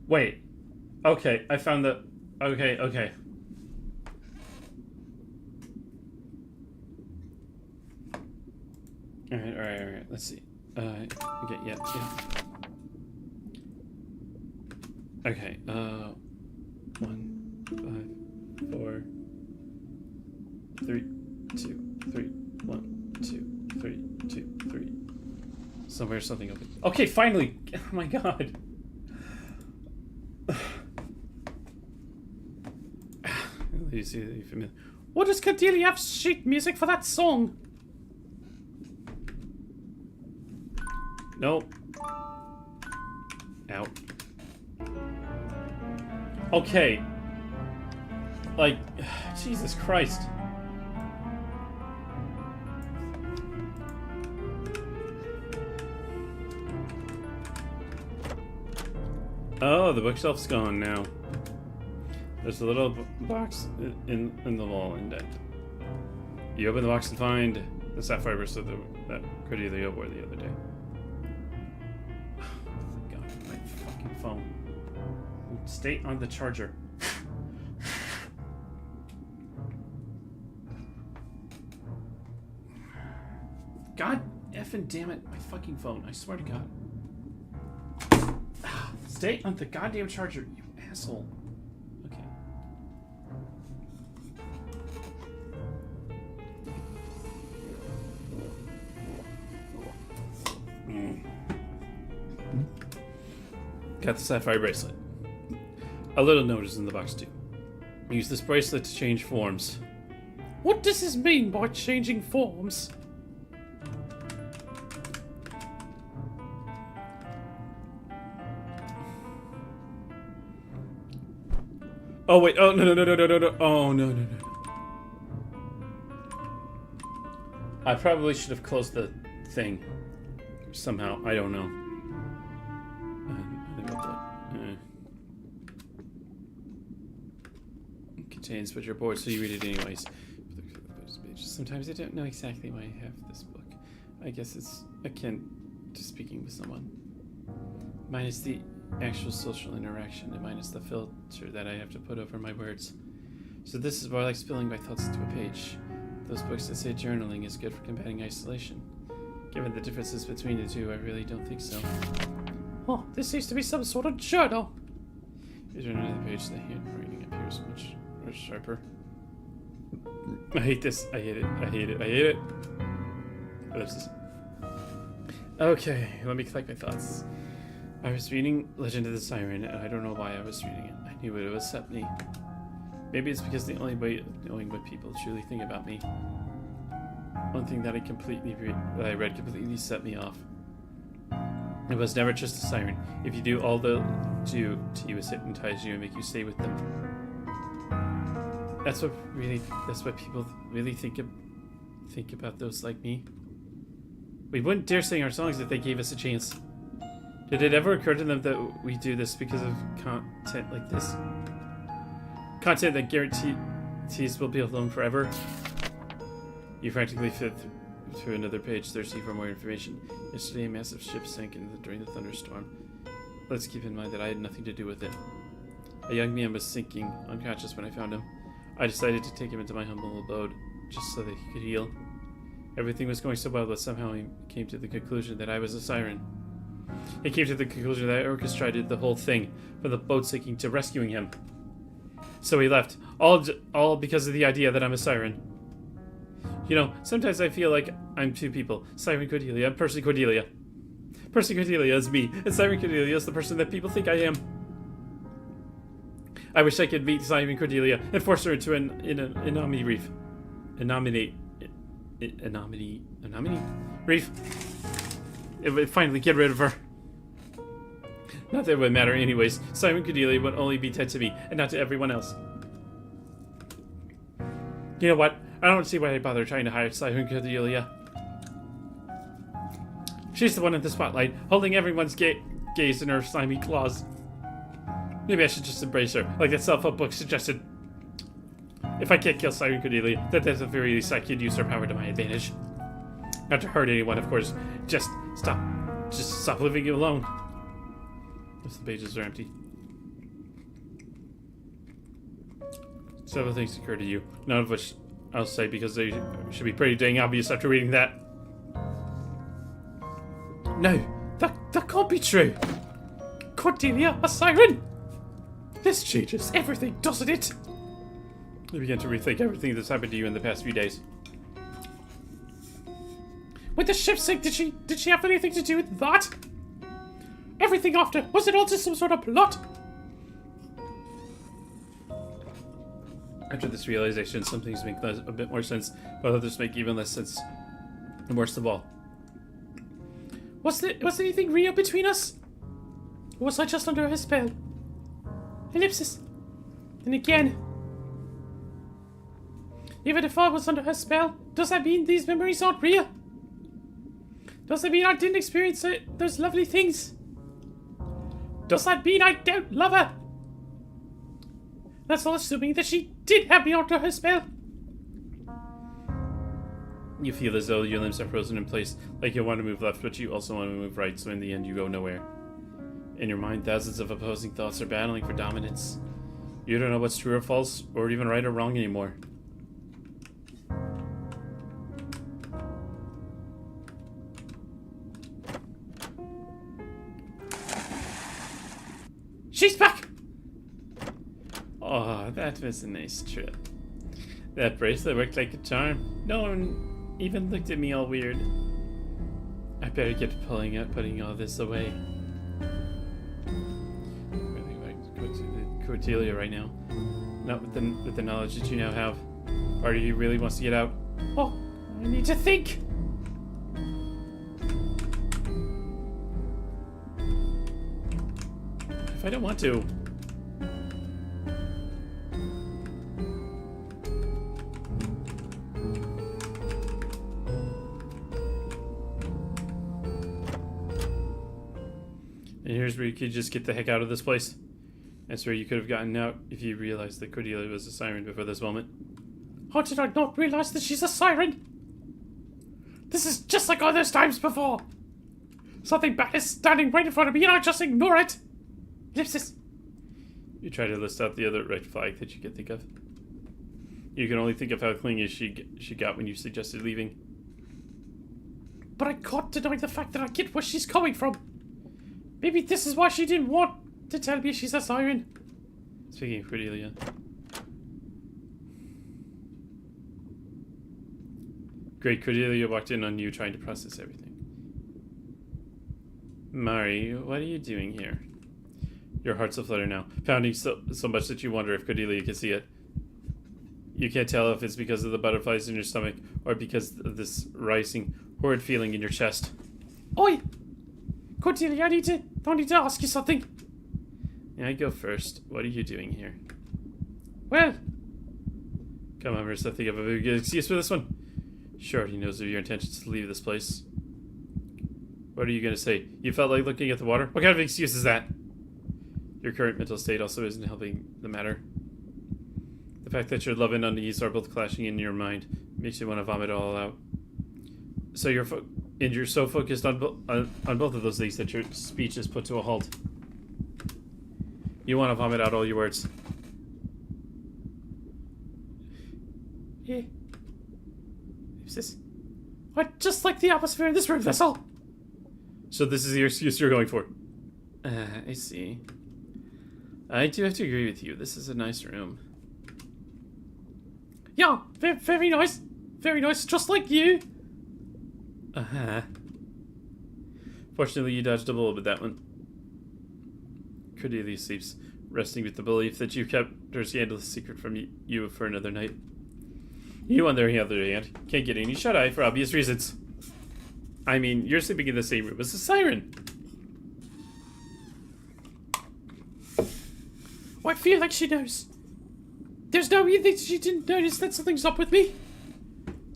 Wait. Okay, I found the... Okay. Alright. Let's see. Okay, yeah. Okay, 1, 5, 4, 3, 2, 3, 1, 2, 3, 2, 3. Somewhere something open. Okay, finally! Oh my god. You see the familiar. What does Cordelia have sheet music for that song? Nope. Out. Okay. Like, Jesus Christ. Oh, the bookshelf's gone now. There's a little box in the wall indent. You open the box and find the sapphire bracelet that Cordelia wore the other day. Oh, God, my fucking phone. Stay on the charger. God effing damn it, my fucking phone. I swear to God. Stay on the goddamn charger, you asshole. Okay. Got the sapphire bracelet. A little note is in the box too. Use this bracelet to change forms. What does this mean by changing forms? Oh wait, oh no. Oh no. I probably should have closed the thing. Somehow, I don't know. Contains, but you're bored, so you read it anyways. Sometimes I don't know exactly why I have this book. I guess it's akin to speaking with someone. Minus the actual social interaction, and minus the filter that I have to put over my words. So this is more like spilling my thoughts into a page. Those books that say journaling is good for combating isolation. Given the differences between the two, I really don't think so. Oh, this seems to be some sort of journal. You turn another page, the handwriting appears much sharper. I hate this. I hate it. What is this? Okay, let me collect my thoughts. I was reading Legend of the Siren, and I don't know why I was reading it. I knew it would upset me. Maybe it's because the only way of knowing what people truly think about me. One thing that I read completely set me off. It was never just a siren. If you do, all they'll do to you is hypnotize you and make you stay with them. That's what people really think about those like me. We wouldn't dare sing our songs if they gave us a chance. Did it ever occur to them that we do this because of content like this? Content that guarantees we'll be alone forever? You frantically flip through another page, thirsty for more information. Yesterday, a massive ship sank during the thunderstorm. Let's keep in mind that I had nothing to do with it. A young man was sinking, unconscious when I found him. I decided to take him into my humble abode, just so that he could heal. Everything was going so well, but somehow he came to the conclusion that I was a siren. He came to the conclusion that I orchestrated the whole thing, from the boat sinking to rescuing him. So he left, all because of the idea that I'm a siren. You know, sometimes I feel like I'm two people. Siren Cordelia and Percy Cordelia. Percy Cordelia is me, and Siren Cordelia is the person that people think I am. I wish I could meet Siren Cordelia and force her into an anomie reef. Anomie reef. It would finally get rid of her. Not that it would matter anyways. Siren Cordelia would only be dead to me, and not to everyone else. You know what? I don't see why I bother trying to hire Siren Cordelia. She's the one in the spotlight, holding everyone's gaze in her slimy claws. Maybe I should just embrace her, like that self-help book suggested. If I can't kill Siren Cordelia, then at the very least I could use her power to my advantage. Not to hurt anyone, of course. Just stop leaving you alone. Most of the pages are empty. Several things occur to you, none of which I'll say because they should be pretty dang obvious after reading that. No, that can't be true. Cordelia, a siren? This changes everything, doesn't it? You begin to rethink everything that's happened to you in the past few days. With the ship sink, did she have anything to do with that? Everything after, was it all just some sort of plot? After this realization, some things make a bit more sense, but others make even less sense. And worst of all, was there anything real between us? Or was I just under her spell? Ellipsis. Then again, even if I was under her spell, does that mean these memories aren't real? Does that mean I didn't experience those lovely things? Does that mean I don't love her? That's all assuming that she did have me under her spell. you feel as though your limbs are frozen in place, like you want to move left, but you also want to move right, so in the end you go nowhere. In your mind, thousands of opposing thoughts are battling for dominance. You don't know what's true or false, or even right or wrong anymore. She's back! Oh, that was a nice trip. That bracelet worked like a charm. No one even looked at me all weird. I better get putting all this away. I'm really like go to the Cordelia right now. Not with the knowledge that you now have. Part of you really wants to get out. Oh, I need to think. If I don't want to. And here's where you could just get the heck out of this place. That's where you could have gotten out if you realized that Cordelia was a siren before this moment. How did I not realize that she's a siren? This is just like all those times before. Something bad is standing right in front of me and I just ignore it. Ellipsis. You try to list out the other red flag that you can think of. You can only think of how clingy she got when you suggested leaving. But I can't deny the fact that I get where she's coming from. Maybe this is why she didn't want to tell me she's a siren. Speaking of Cordelia. Great, Cordelia walked in on you trying to process everything. Mari, what are you doing here? Your heart's aflutter now, pounding so much that you wonder if Cordelia can see it. You can't tell if it's because of the butterflies in your stomach or because of this rising, horrid feeling in your chest. Oi! Cordelia, I need to ask you something. Yeah, I go first. What are you doing here? Well... Come on, Marissa, think of a very good excuse for this one. Sure, he knows of your intentions to leave this place. What are you gonna say? You felt like looking at the water? What kind of excuse is that? Your current mental state also isn't helping the matter. The fact that your love and unease are both clashing in your mind makes you want to vomit it all out. So you're so focused on both of those things that your speech is put to a halt. You want to vomit out all your words. Yeah. Who's this? I just like the atmosphere in this room, that's all. So this is the excuse you're going for. I see. I do have to agree with you. This is a nice room. Yeah, very nice. Very nice, just like you. Uh-huh. Fortunately, you dodged a bullet with that one. Cordelia sleeps, resting with the belief that you kept her scandalous secret from you for another night. You, on the other hand, can't get any shut-eye for obvious reasons. I mean, you're sleeping in the same room as the siren. I feel like she knows. There's no way that she didn't notice that something's up with me.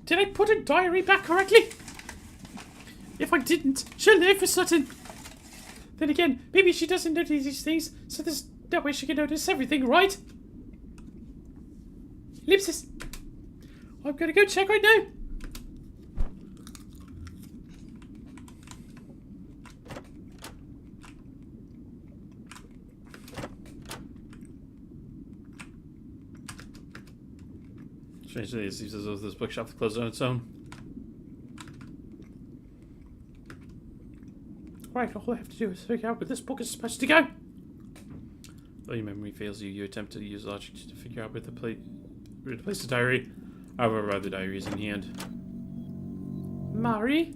Did I put her diary back correctly? If I didn't, she'll know for certain. Then again, maybe she doesn't notice these things, so there's no way she can notice everything, right? Ellipsis. I'm gonna go check right now. Strangely, it seems as though this bookshop closed on its own. Right, all I have to do is figure out where this book is supposed to go. Though your memory fails you, you attempt to use logic to figure out where to place the diary. However, the diary is in hand. Mari?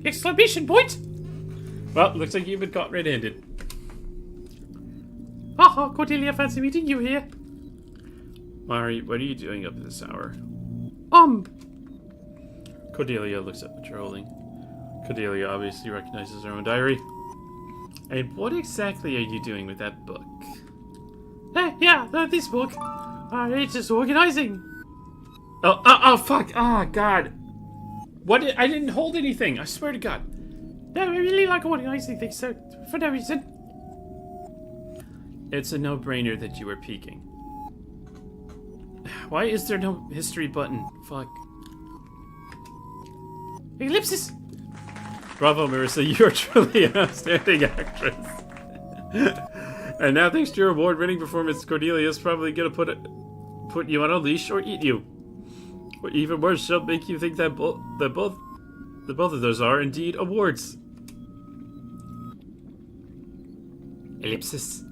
Exclamation point! Well, looks like you've been caught red-handed. Haha, Cordelia, fancy meeting you here. Mari, what are you doing up at this hour? Cordelia looks at what you're holding. Cordelia obviously recognizes her own diary. And what exactly are you doing with that book? This book. It's just organizing. Oh, fuck! Ah, God! What? I didn't hold anything. I swear to God. No, I really like organizing things, so for no reason. It's a no-brainer that you were peeking. Why is there no history button? Fuck. Ellipsis. Bravo, Marissa. You're truly an outstanding actress. And now, thanks to your award-winning performance, Cordelia's probably gonna put you on a leash or eat you. Or even worse, she'll make you think that both of those are indeed awards. Ellipsis.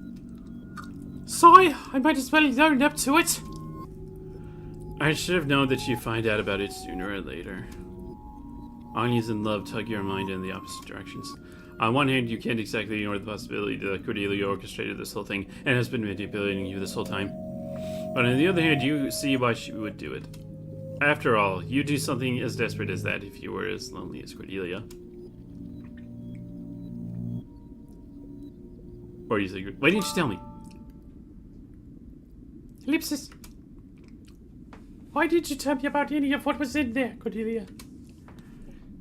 Sorry, I might as well own up to it. I should have known that you'd find out about it sooner or later. Anya's and love tug your mind in the opposite directions. On one hand, you can't exactly ignore the possibility that Cordelia orchestrated this whole thing and has been manipulating you this whole time. But on the other hand, you see why she would do it. After all, you'd do something as desperate as that if you were as lonely as Cordelia. Or do you think? Why didn't you tell me? Ellipsis. Why did you tell me about any of what was in there, Cordelia?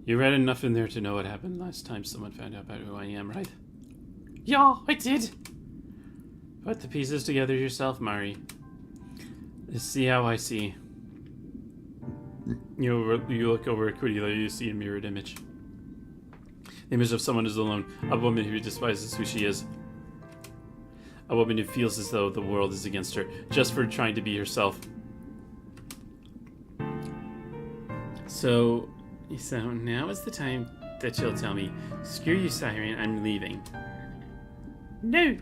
You read enough in there to know what happened last time someone found out about who I am, right? Yeah, I did. Put the pieces together yourself, Mari. See how I see. You look over at Cordelia, you see a mirrored image. The image of someone who's alone. A woman who despises who she is. A woman who feels as though the world is against her, just for trying to be herself. So now is the time that you'll tell me, screw you, Siren, I'm leaving. No.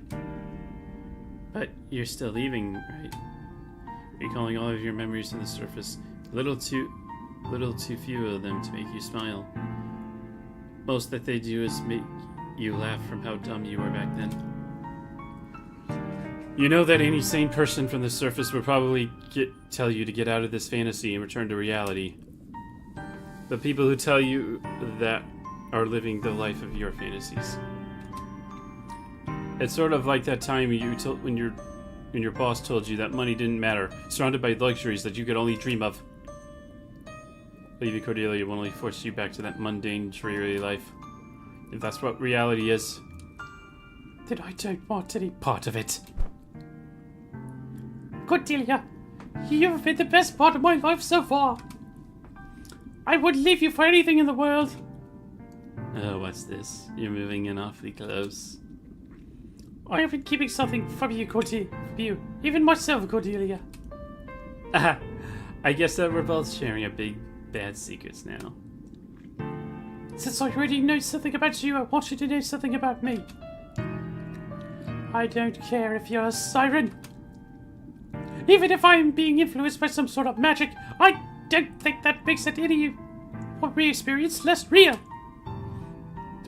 But you're still leaving, right? Recalling all of your memories to the surface. Little too few of them to make you smile. Most that they do is make you laugh from how dumb you were back then. You know that any sane person from the surface would probably tell you to get out of this fantasy and return to reality. The people who tell you that are living the life of your fantasies. It's sort of like that time when your boss told you that money didn't matter, surrounded by luxuries that you could only dream of. Leaving Cordelia will only force you back to that mundane, dreary life. If that's what reality is, Then I don't want any part of it. Cordelia, you've been the best part of my life so far. I would leave you for anything in the world. Oh, what's this? You're moving in awfully close. I have been keeping something from you, Cordelia. From you. Even myself, Cordelia. I guess that we're both sharing a big, bad secrets now. Since I already know something about you, I want you to know something about me. I don't care if you're a siren. Even if I'm being influenced by some sort of magic, I don't think that makes it any what we experience less real.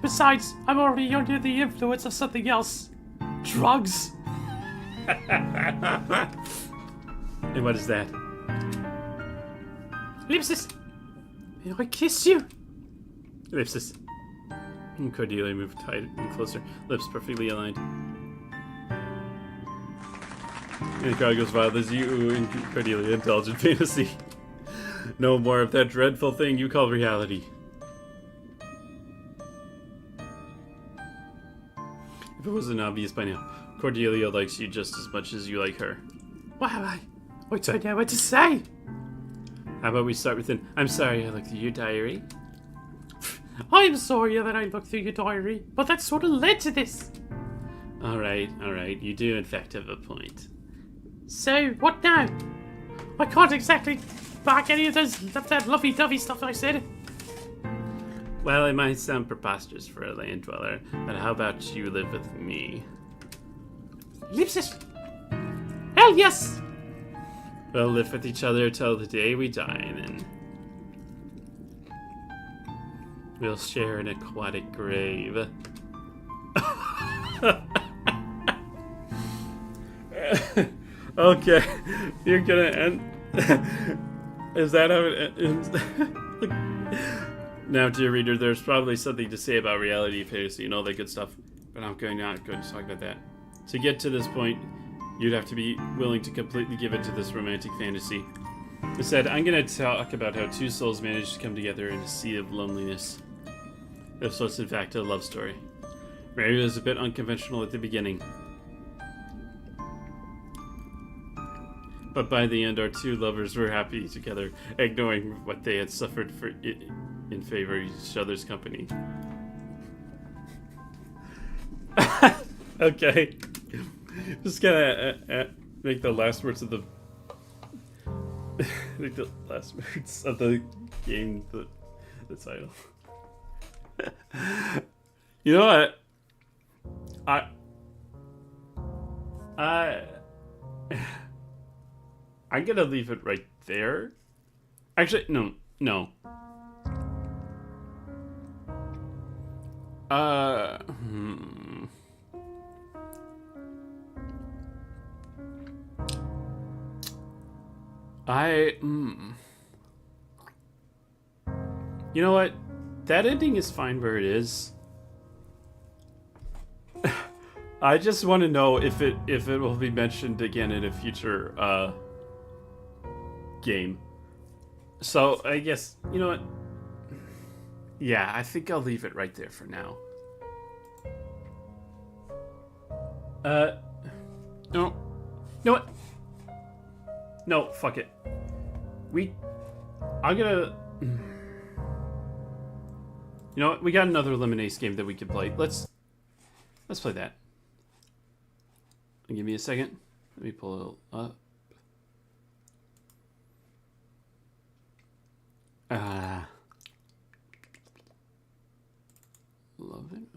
Besides, I'm already under the influence of something else. Drugs. And what is that? Ellipsis, may I kiss you? Ellipsis. And Cordelia moved tight and closer, lips perfectly aligned. And the crowd goes wild as you and Cordelia indulge in fantasy. No more of that dreadful thing you call reality. If it wasn't obvious by now, Cordelia likes you just as much as you like her. Wow, I don't know what to say. How about we start with an I'm sorry I looked through your diary? I'm sorry that I looked through your diary, but that sort of led to this. Alright, you do in fact have a point. So, what now? I can't exactly back any of that lovey-dovey stuff I said. Well, it might sound preposterous for a land dweller, but how about you live with me? Ellipsis! Hell yes! We'll live with each other till the day we die, and then we'll share an aquatic grave. Okay, you're gonna end. Is that how it ends? Now, dear reader, there's probably something to say about reality fantasy and all that good stuff, but I'm not going to talk about that. To get to this point, you'd have to be willing to completely give into this romantic fantasy. Instead, I'm going to talk about how two souls manage to come together in a sea of loneliness. This was, in fact, a love story. Mary was a bit unconventional at the beginning, but by the end, our two lovers were happy together, ignoring what they had suffered for in favor of each other's company. Okay. Just gonna make the last words of the make the last words of the game the title. You know what? I'm gonna leave it right there. Actually, no. You know what? That ending is fine where it is. I just want to know if it will be mentioned again in a future game. So I guess, you know what? Yeah, I think I'll leave it right there for now. No. You know what? No, fuck it. I'm gonna... You know what? We got another Lemonade game that we can play. Let's play that. Give me a second. Let me pull it up. Love it.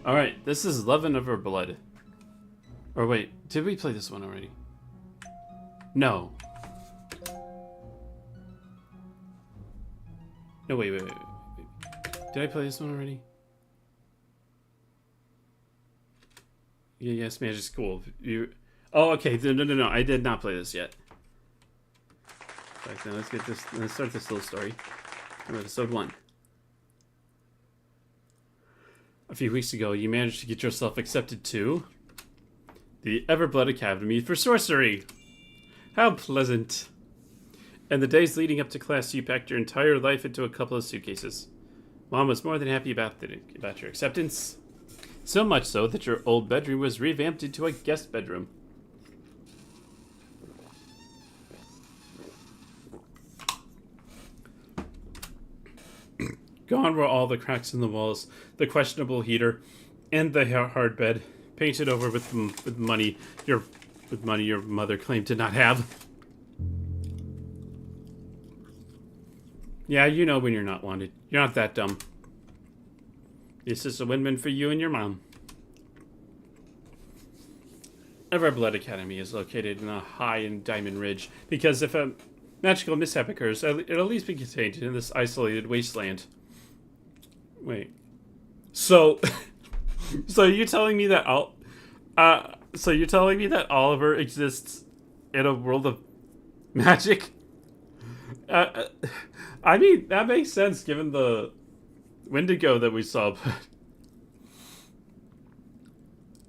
Alright, this is Lovin' of Her Blood. Or wait, did we play this one already? No. No, wait. Did I play this one already? Yeah, yes, Magic School. Oh, okay. No. I did not play this yet. Right, now let's start this little story. Episode 1. A few weeks ago, you managed to get yourself accepted to The Everblood Academy for Sorcery. How pleasant. And the days leading up to class, you packed your entire life into a couple of suitcases. Mom was more than happy about your acceptance. So much so that your old bedroom was revamped into a guest bedroom. Gone were all the cracks in the walls, the questionable heater, and the hard bed, painted over with money your mother claimed to not have. Yeah, you know when you're not wanted. You're not that dumb. This is a win-win for you and your mom. Everblood Academy is located in a high in Diamond Ridge, because if a magical mishap occurs, it'll at least be contained in this isolated wasteland. Wait. So, so you're telling me that Oliver exists in a world of magic? I mean, that makes sense given the Wendigo that we saw,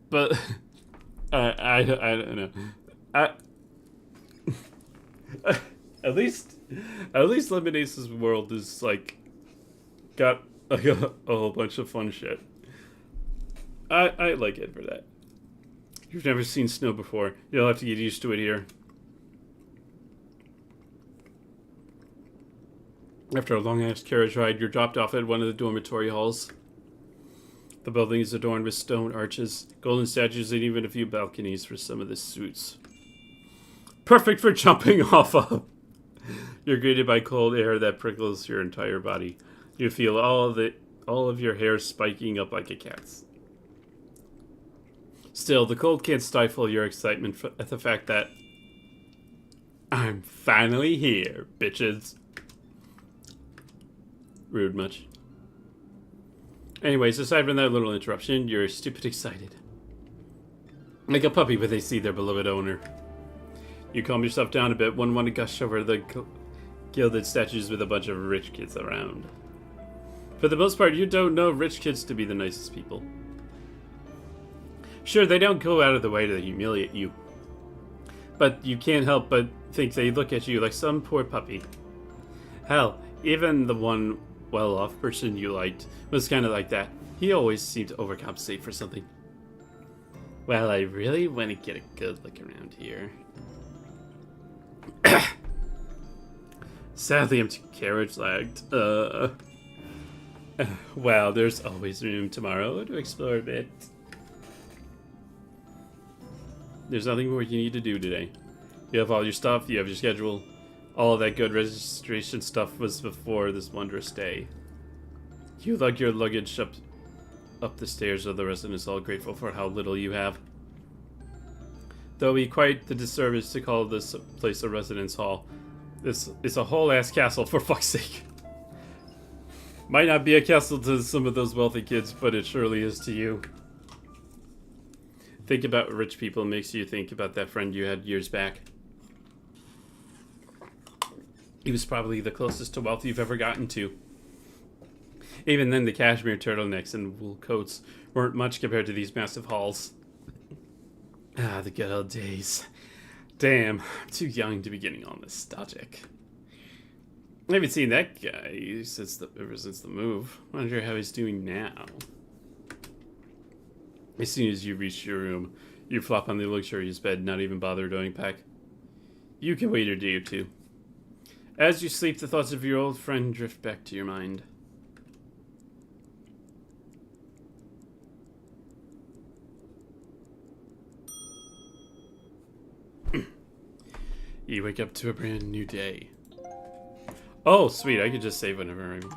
but I don't know. At least Lemonace's world is like got a whole bunch of fun shit. I like it for that. You've never seen snow before. You'll have to get used to it here. After a long-ass carriage ride, you're dropped off at one of the dormitory halls. The building is adorned with stone arches, golden statues, and even a few balconies for some of the suites. Perfect for jumping off of. You're greeted by cold air that prickles your entire body. You feel all of your hair spiking up like a cat's. Still, the cold can't stifle your excitement at the fact that I'm finally here, bitches. Rude much. Anyways, aside from that little interruption, you're stupid excited. Like a puppy when they see their beloved owner. You calm yourself down a bit, want to gush over the gilded statues with a bunch of rich kids around. For the most part, you don't know rich kids to be the nicest people. Sure, they don't go out of the way to humiliate you. But you can't help but think they look at you like some poor puppy. Hell, even the one well-off person you liked was kind of like that. He always seemed to overcompensate for something. Well, I really want to get a good look around here. Sadly, I'm too carriage-lagged. Well, there's always room tomorrow to explore a bit. There's nothing more you need to do today. You have all your stuff, you have your schedule. All of that good registration stuff was before this wondrous day. You lug your luggage up the stairs of the residence hall, grateful for how little you have. Though it'd be quite the disservice to call this place a residence hall. This is a whole-ass castle, for fuck's sake. Might not be a castle to some of those wealthy kids, but it surely is to you. Think about rich people makes you think about that friend you had years back. He was probably the closest to wealth you've ever gotten to. Even then, the cashmere turtlenecks and wool coats weren't much compared to these massive halls. Ah, the good old days. Damn, I'm too young to be getting all nostalgic. I haven't seen that guy ever since the move. Wonder how he's doing now. As soon as you reach your room, you flop on the luxurious bed, not even bother to unpack. You can wait a day or two. As you sleep, the thoughts of your old friend drift back to your mind. You wake up to a brand new day. Oh, sweet, I can just save whenever I want.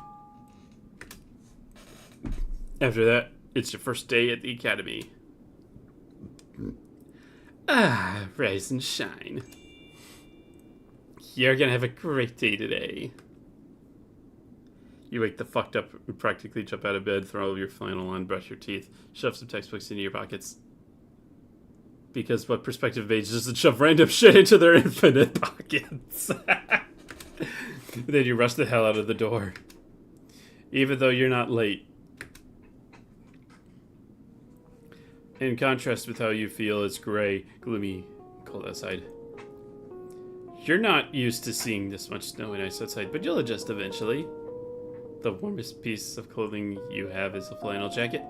After that, it's your first day at the academy. Ah, rise and shine. You're gonna have a great day today. You wake the fucked up and practically jump out of bed, throw your flannel on, brush your teeth, shove some textbooks into your pockets. Because what prospective mage doesn't shove random shit into their infinite pockets? Then you rush the hell out of the door. Even though you're not late. In contrast with how you feel, it's gray, gloomy, cold outside. You're not used to seeing this much snow and ice outside, but you'll adjust eventually. The warmest piece of clothing you have is a flannel jacket.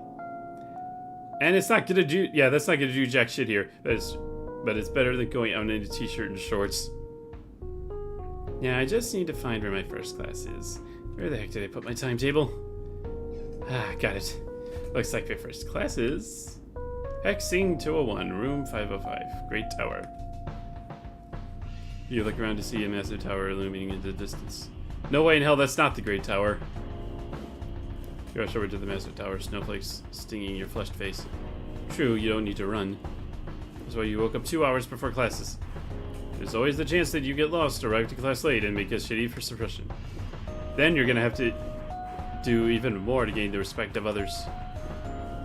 And it's not gonna do, yeah, that's not gonna do jack shit here, but it's better than going out in a t-shirt and shorts. Yeah, I just need to find where my first class is. Where the heck did I put my timetable? Ah, got it. Looks like my first class is Hexing 201, room 505, Great Tower. You look around to see a massive tower illuminating into the distance. No way in hell that's not the Great Tower. You rush over to the massive tower, snowflakes stinging your flushed face. True, you don't need to run. That's why you woke up 2 hours before classes. There's always the chance that you get lost, arrive to class late, and make a shitty first impression. Then you're gonna have to do even more to gain the respect of others.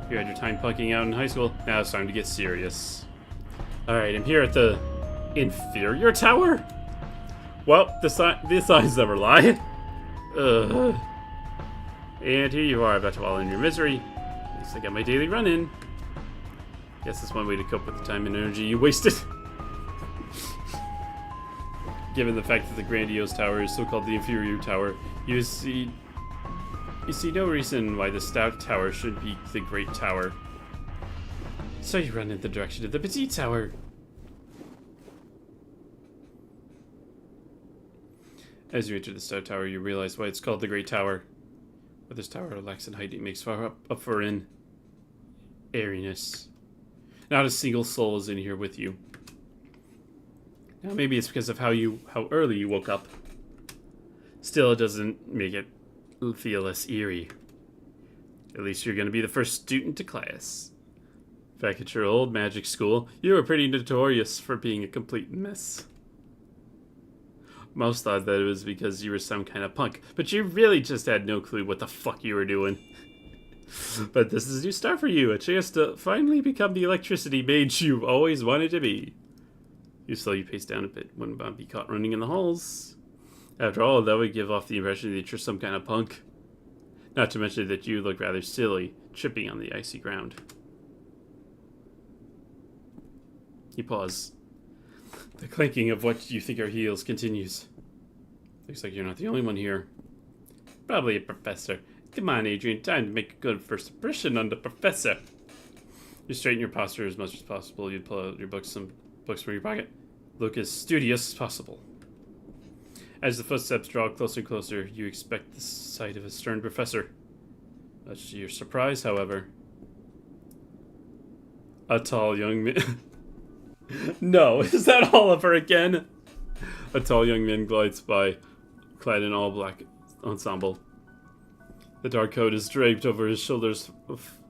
You had your time punking out in high school, now it's time to get serious. Alright, I'm here at the inferior tower? Well, the signs never lie. Ugh. And here you are, about to wallow in your misery. At least I got my daily run-in. Guess that's one way to cope with the time and energy you wasted. Given the fact that the grandiose tower is so-called the inferior tower, you see no reason why the stout tower should be the great tower. So you run in the direction of the petite tower. As you enter the stout tower, you realize why it's called the great tower. But this tower lacks in height, it makes far up for in airiness. Not a single soul is in here with you. Now maybe it's because of how early you woke up. Still, it doesn't make it feel less eerie. At least you're going to be the first student to class. Back at your old magic school, you were pretty notorious for being a complete mess. Most thought that it was because you were some kind of punk, but you really just had no clue what the fuck you were doing. But this is a new start for you, a chance to finally become the electricity mage you always wanted to be. You slowly pace down a bit, wouldn't want to be caught running in the halls. After all, that would give off the impression that you're some kind of punk. Not to mention that you look rather silly, tripping on the icy ground. You pause. The clanking of what you think are heels continues. Looks like you're not the only one here. Probably a professor. Come on, Adrian, time to make a good first impression on the professor. You straighten your posture as much as possible. You pull out your books, some books from your pocket. Look as studious as possible. As the footsteps draw closer and closer, you expect the sight of a stern professor. Much to your surprise, however, a tall young man... No, is that Oliver again? A tall young man glides by, clad in all black ensemble. The dark coat is draped over his shoulders,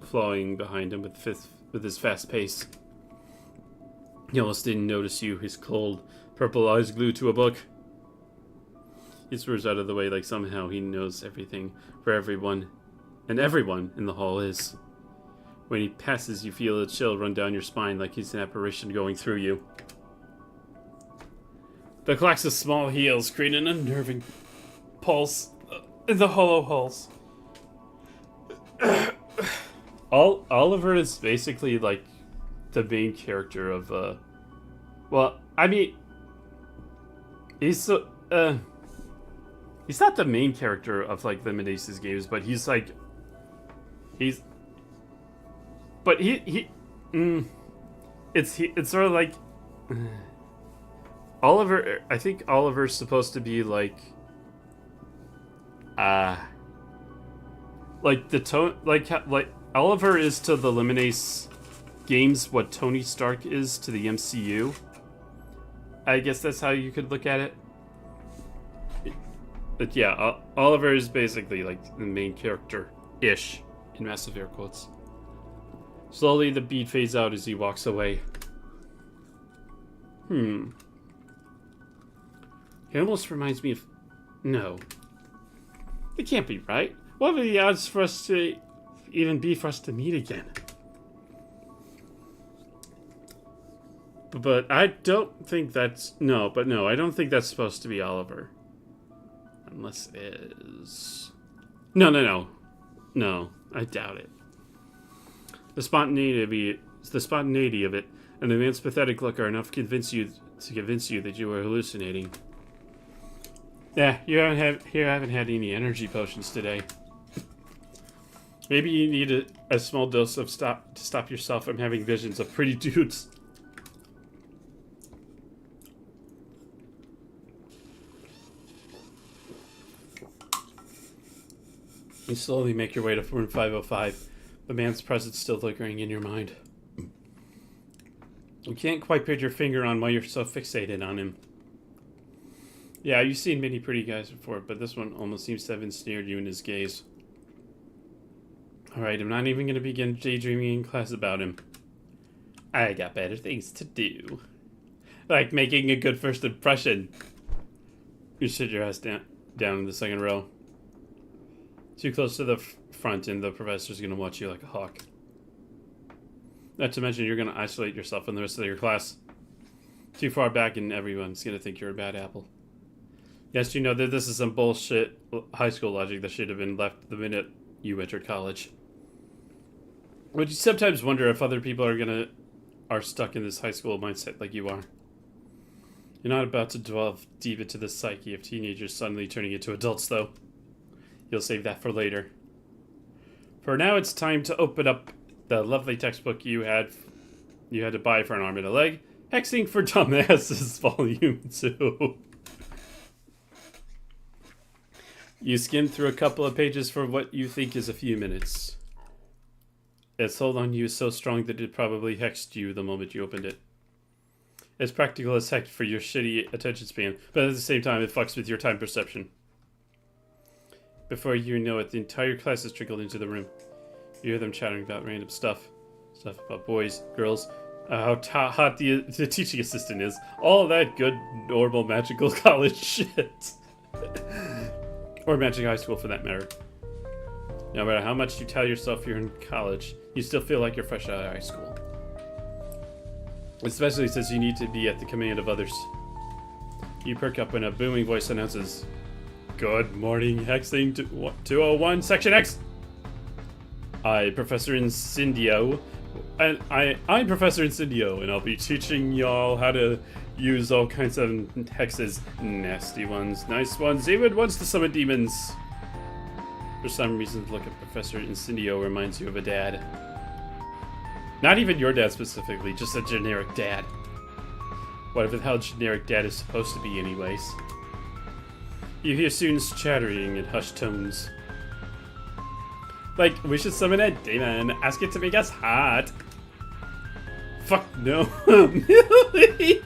flowing behind him with his fast pace. He almost didn't notice you, his cold, purple eyes glued to a book. He swerves out of the way like somehow he knows everything for everyone, and everyone in the hall is. When he passes, you feel a chill run down your spine like he's an apparition going through you. The clacks of small heels create an unnerving pulse in the hollow halls. Oliver is basically like the main character of well, I mean, he's not the main character of like Lemon Ace's games, but it's sort of like Oliver. I think Oliver's supposed to be like the tone, like Oliver is to the Lemonade games what Tony Stark is to the MCU. I guess that's how you could look at it. But yeah, Oliver is basically like the main character-ish, in massive air quotes. Slowly, the beat fades out as he walks away. It almost reminds me of... No. It can't be right. What are the odds for us to even be for us to meet again? But I don't think that's... No, I don't think that's supposed to be Oliver. Unless it is... No, I doubt it. The spontaneity the spontaneity of it and the man's pathetic look are enough to convince you that you are hallucinating. Yeah, you haven't had any energy potions today. Maybe you need a small dose of to stop yourself from having visions of pretty dudes. You slowly make your way to room 505, the man's presence still lingering in your mind. You can't quite put your finger on why you're so fixated on him. Yeah, you've seen many pretty guys before, but this one almost seems to have ensnared you in his gaze. Alright, I'm not even going to begin daydreaming in class about him. I got better things to do. Like making a good first impression. You sit your ass down in the second row. Too close to the front and the professor's going to watch you like a hawk. Not to mention you're going to isolate yourself from the rest of your class. Too far back and everyone's going to think you're a bad apple. Yes, you know that this is some bullshit high school logic that should have been left the minute you entered college. But you sometimes wonder if other people are stuck in this high school mindset like you are. You're not about to delve deep into the psyche of teenagers suddenly turning into adults, though. You'll save that for later. For now, it's time to open up the lovely textbook you had to buy for an arm and a leg. Hexing for Dumbasses, Volume 2. You skim through a couple of pages for what you think is a few minutes. Its hold on you is so strong that it probably hexed you the moment you opened it. It's practical as heck for your shitty attention span, but at the same time it fucks with your time perception. Before you know it, the entire class has trickled into the room. You hear them chattering about random stuff. Stuff about boys, girls, how hot the teaching assistant is. All that good, normal, magical college shit. Or magic high school, for that matter. No matter how much you tell yourself you're in college, you still feel like you're fresh out of high school. Especially since you need to be at the command of others. You perk up when a booming voice announces, "Good morning, Hexing 201, Section X! I'm Professor Incendio, and I'm Professor Incendio, and I'll be teaching y'all how to use all kinds of hexes. Nasty ones, nice ones, even ones to summon demons." For some reason, the look at Professor Incendio reminds you of a dad. Not even your dad specifically, just a generic dad. Whatever the hell generic dad is supposed to be anyways. You hear students chattering in hushed tones. Like, we should summon a demon, ask it to make us hot. Fuck no. Millie!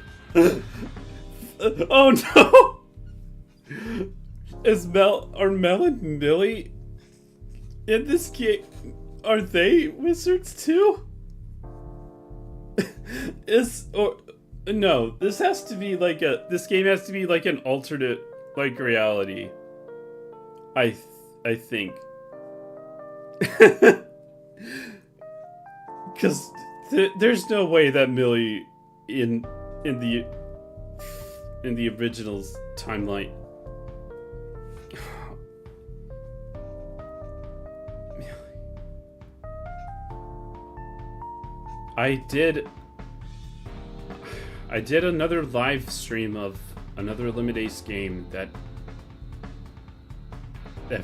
Oh no! Are Mel and Millie in this game? Are they wizards too? No, this has to be like this game has to be like an alternate like reality. I think. Cuz there's no way that Millie in the original's timeline. I did another live stream of another Eliminace game that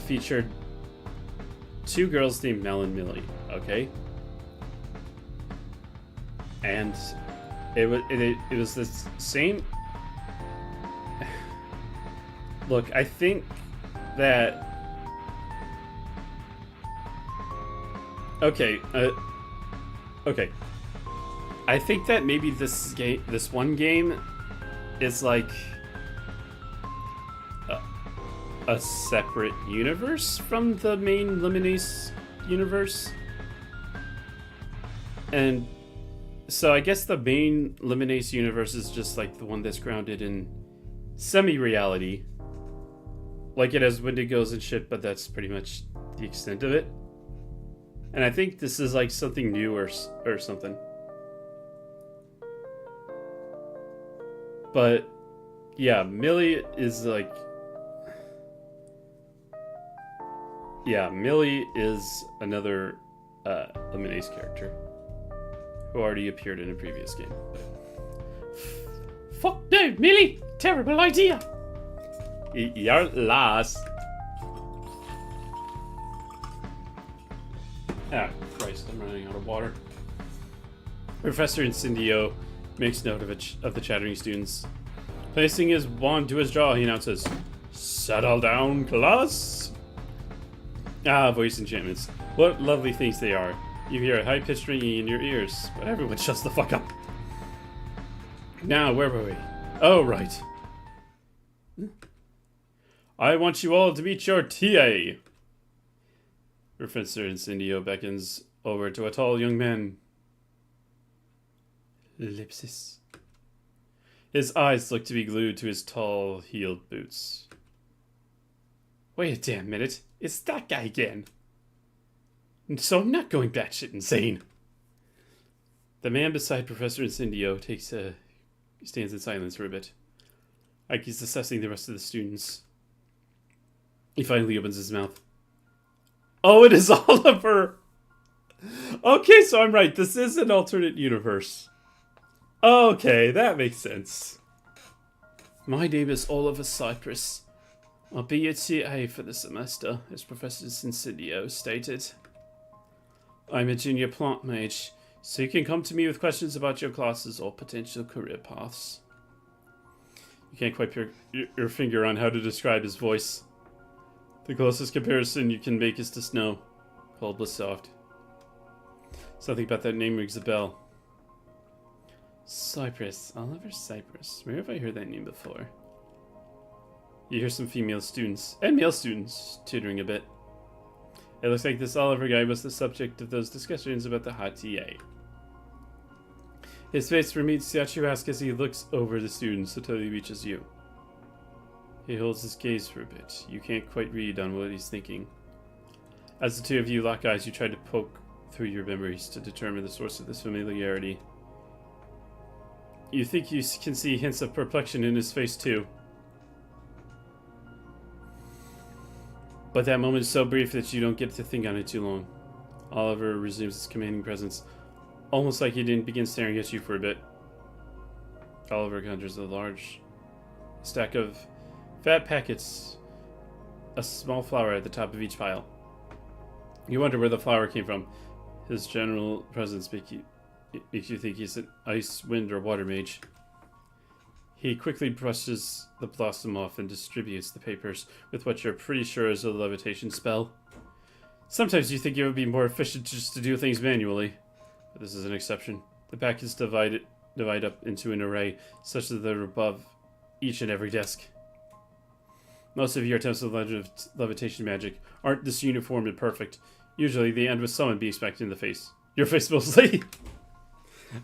featured two girls named Mel and Millie, okay? And it was the same. Look, I think that okay. I think that maybe this one game, is like a separate universe from the main Eliminace universe. And so I guess the main Eliminace universe is just like the one that's grounded in semi-reality. Like it has Wendigos and shit, but that's pretty much the extent of it. And I think this is like something new or something. But yeah, Millie is like... Yeah, Millie is another Eliminace character who already appeared in a previous game. Fuck no, Millie! Terrible idea! You're lost. Ah, Christ, I'm running out of water. Professor Incendio makes note of the chattering students. Placing his wand to his jaw, he announces, "Settle down, class." Ah, voice enchantments. What lovely things they are. You hear a high-pitched ringing in your ears, but everyone shuts the fuck up. Now, where were we? Oh, right. I want you all to meet your TA. Professor Incendio beckons over to a tall young man. Ellipsis. His eyes look to be glued to his tall, heeled boots. Wait a damn minute. It's that guy again. So I'm not going batshit insane. The man beside Professor Incendio stands in silence for a bit, like he's assessing the rest of the students. He finally opens his mouth. Oh, it is Oliver! Okay, so I'm right. This is an alternate universe. Okay, that makes sense. My name is Oliver Cypress. I'll be your TA for the semester, as Professor Incendio stated. I'm a junior plant mage, so you can come to me with questions about your classes or potential career paths. You can't quite put your finger on how to describe his voice. The closest comparison you can make is to Snow, called Blisssoft. Something about that name rings a bell. Cypress, Oliver Cypress. Where have I heard that name before? You hear some female students, and male students, tittering a bit. It looks like this Oliver guy was the subject of those discussions about the hot TA. His face remains statuesque as he looks over the students until he reaches you. He holds his gaze for a bit. You can't quite read on what he's thinking. As the two of you lock eyes, you try to poke through your memories to determine the source of this familiarity. You think you can see hints of perplexion in his face too. But that moment is so brief that you don't get to think on it too long. Oliver resumes his commanding presence, almost like he didn't begin staring at you for a bit. Oliver conjures a large stack of fat packets, a small flower at the top of each pile. You wonder where the flower came from. His general presence makes you think he's an ice, wind, or water mage. He quickly brushes the blossom off and distributes the papers with what you're pretty sure is a levitation spell. Sometimes you think it would be more efficient just to do things manually, but this is an exception. The packets divide up into an array such that they're above each and every desk. Most of your attempts at levitation magic aren't this uniform and perfect. Usually they end with someone being smacked in the face. Your face mostly.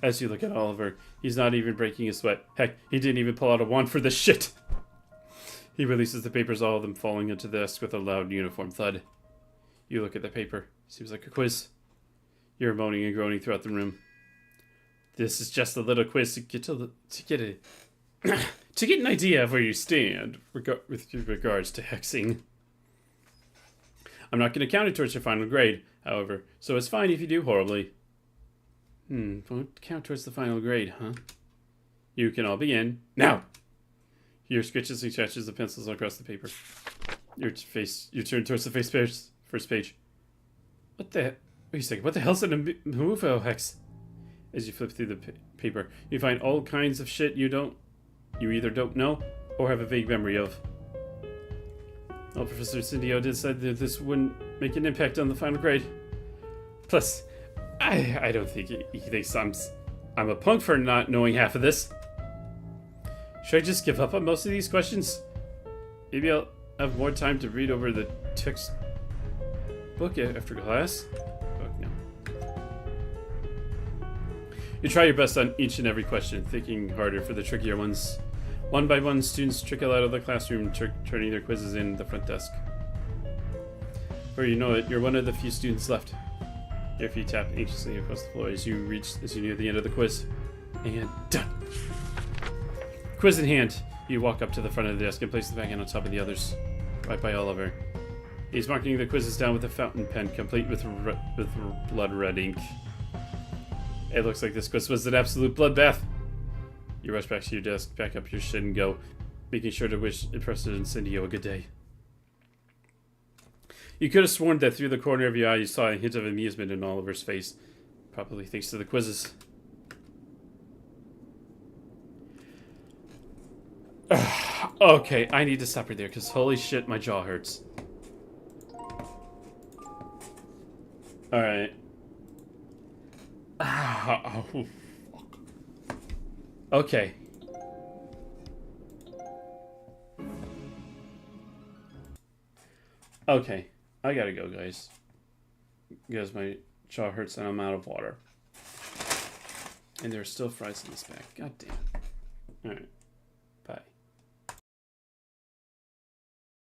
As you look at Oliver, he's not even breaking a sweat. Heck, he didn't even pull out a wand for this shit. He releases the papers, all of them falling into the desk with a loud uniform thud. You look at the paper. Seems like a quiz. You're moaning and groaning throughout the room. This is just a little quiz to get an idea of where you stand with regards to hexing. I'm not going to count it towards your final grade, however, so it's fine if you do horribly. Won't count towards the final grade, huh? You can all begin now. Your scratches and scratches the pencils across the paper. You turn towards the first page. What the? Wait a second. What the hell's an Mufo hex? As you flip through the paper, you find all kinds of shit you either don't know or have a vague memory of. Well, Professor Incendio did say that this wouldn't make an impact on the final grade. Plus, I don't think he thinks I'm a punk for not knowing half of this. Should I just give up on most of these questions? Maybe I'll have more time to read over the text book after class? Oh, no. You try your best on each and every question, thinking harder for the trickier ones. One by one, students trickle out of the classroom, turning their quizzes in the front desk. Before you know it, you're one of the few students left. Your feet tap anxiously across the floor as you near the end of the quiz. And done! Quiz in hand, you walk up to the front of the desk and place the bag on top of the others, right by Oliver. He's marking the quizzes down with a fountain pen, complete with blood red ink. It looks like this quiz was an absolute bloodbath. You rush back to your desk, pack up your shit, and go, making sure to wish President Incendio a good day. You could have sworn that through the corner of your eye you saw a hint of amusement in Oliver's face. Probably thanks to the quizzes. Okay, I need to stop right there, because holy shit, my jaw hurts. Alright. Oh, fuck. Okay. Okay, I gotta go, guys. Because my jaw hurts and I'm out of water. And there are still fries in this bag. God damn. Alright.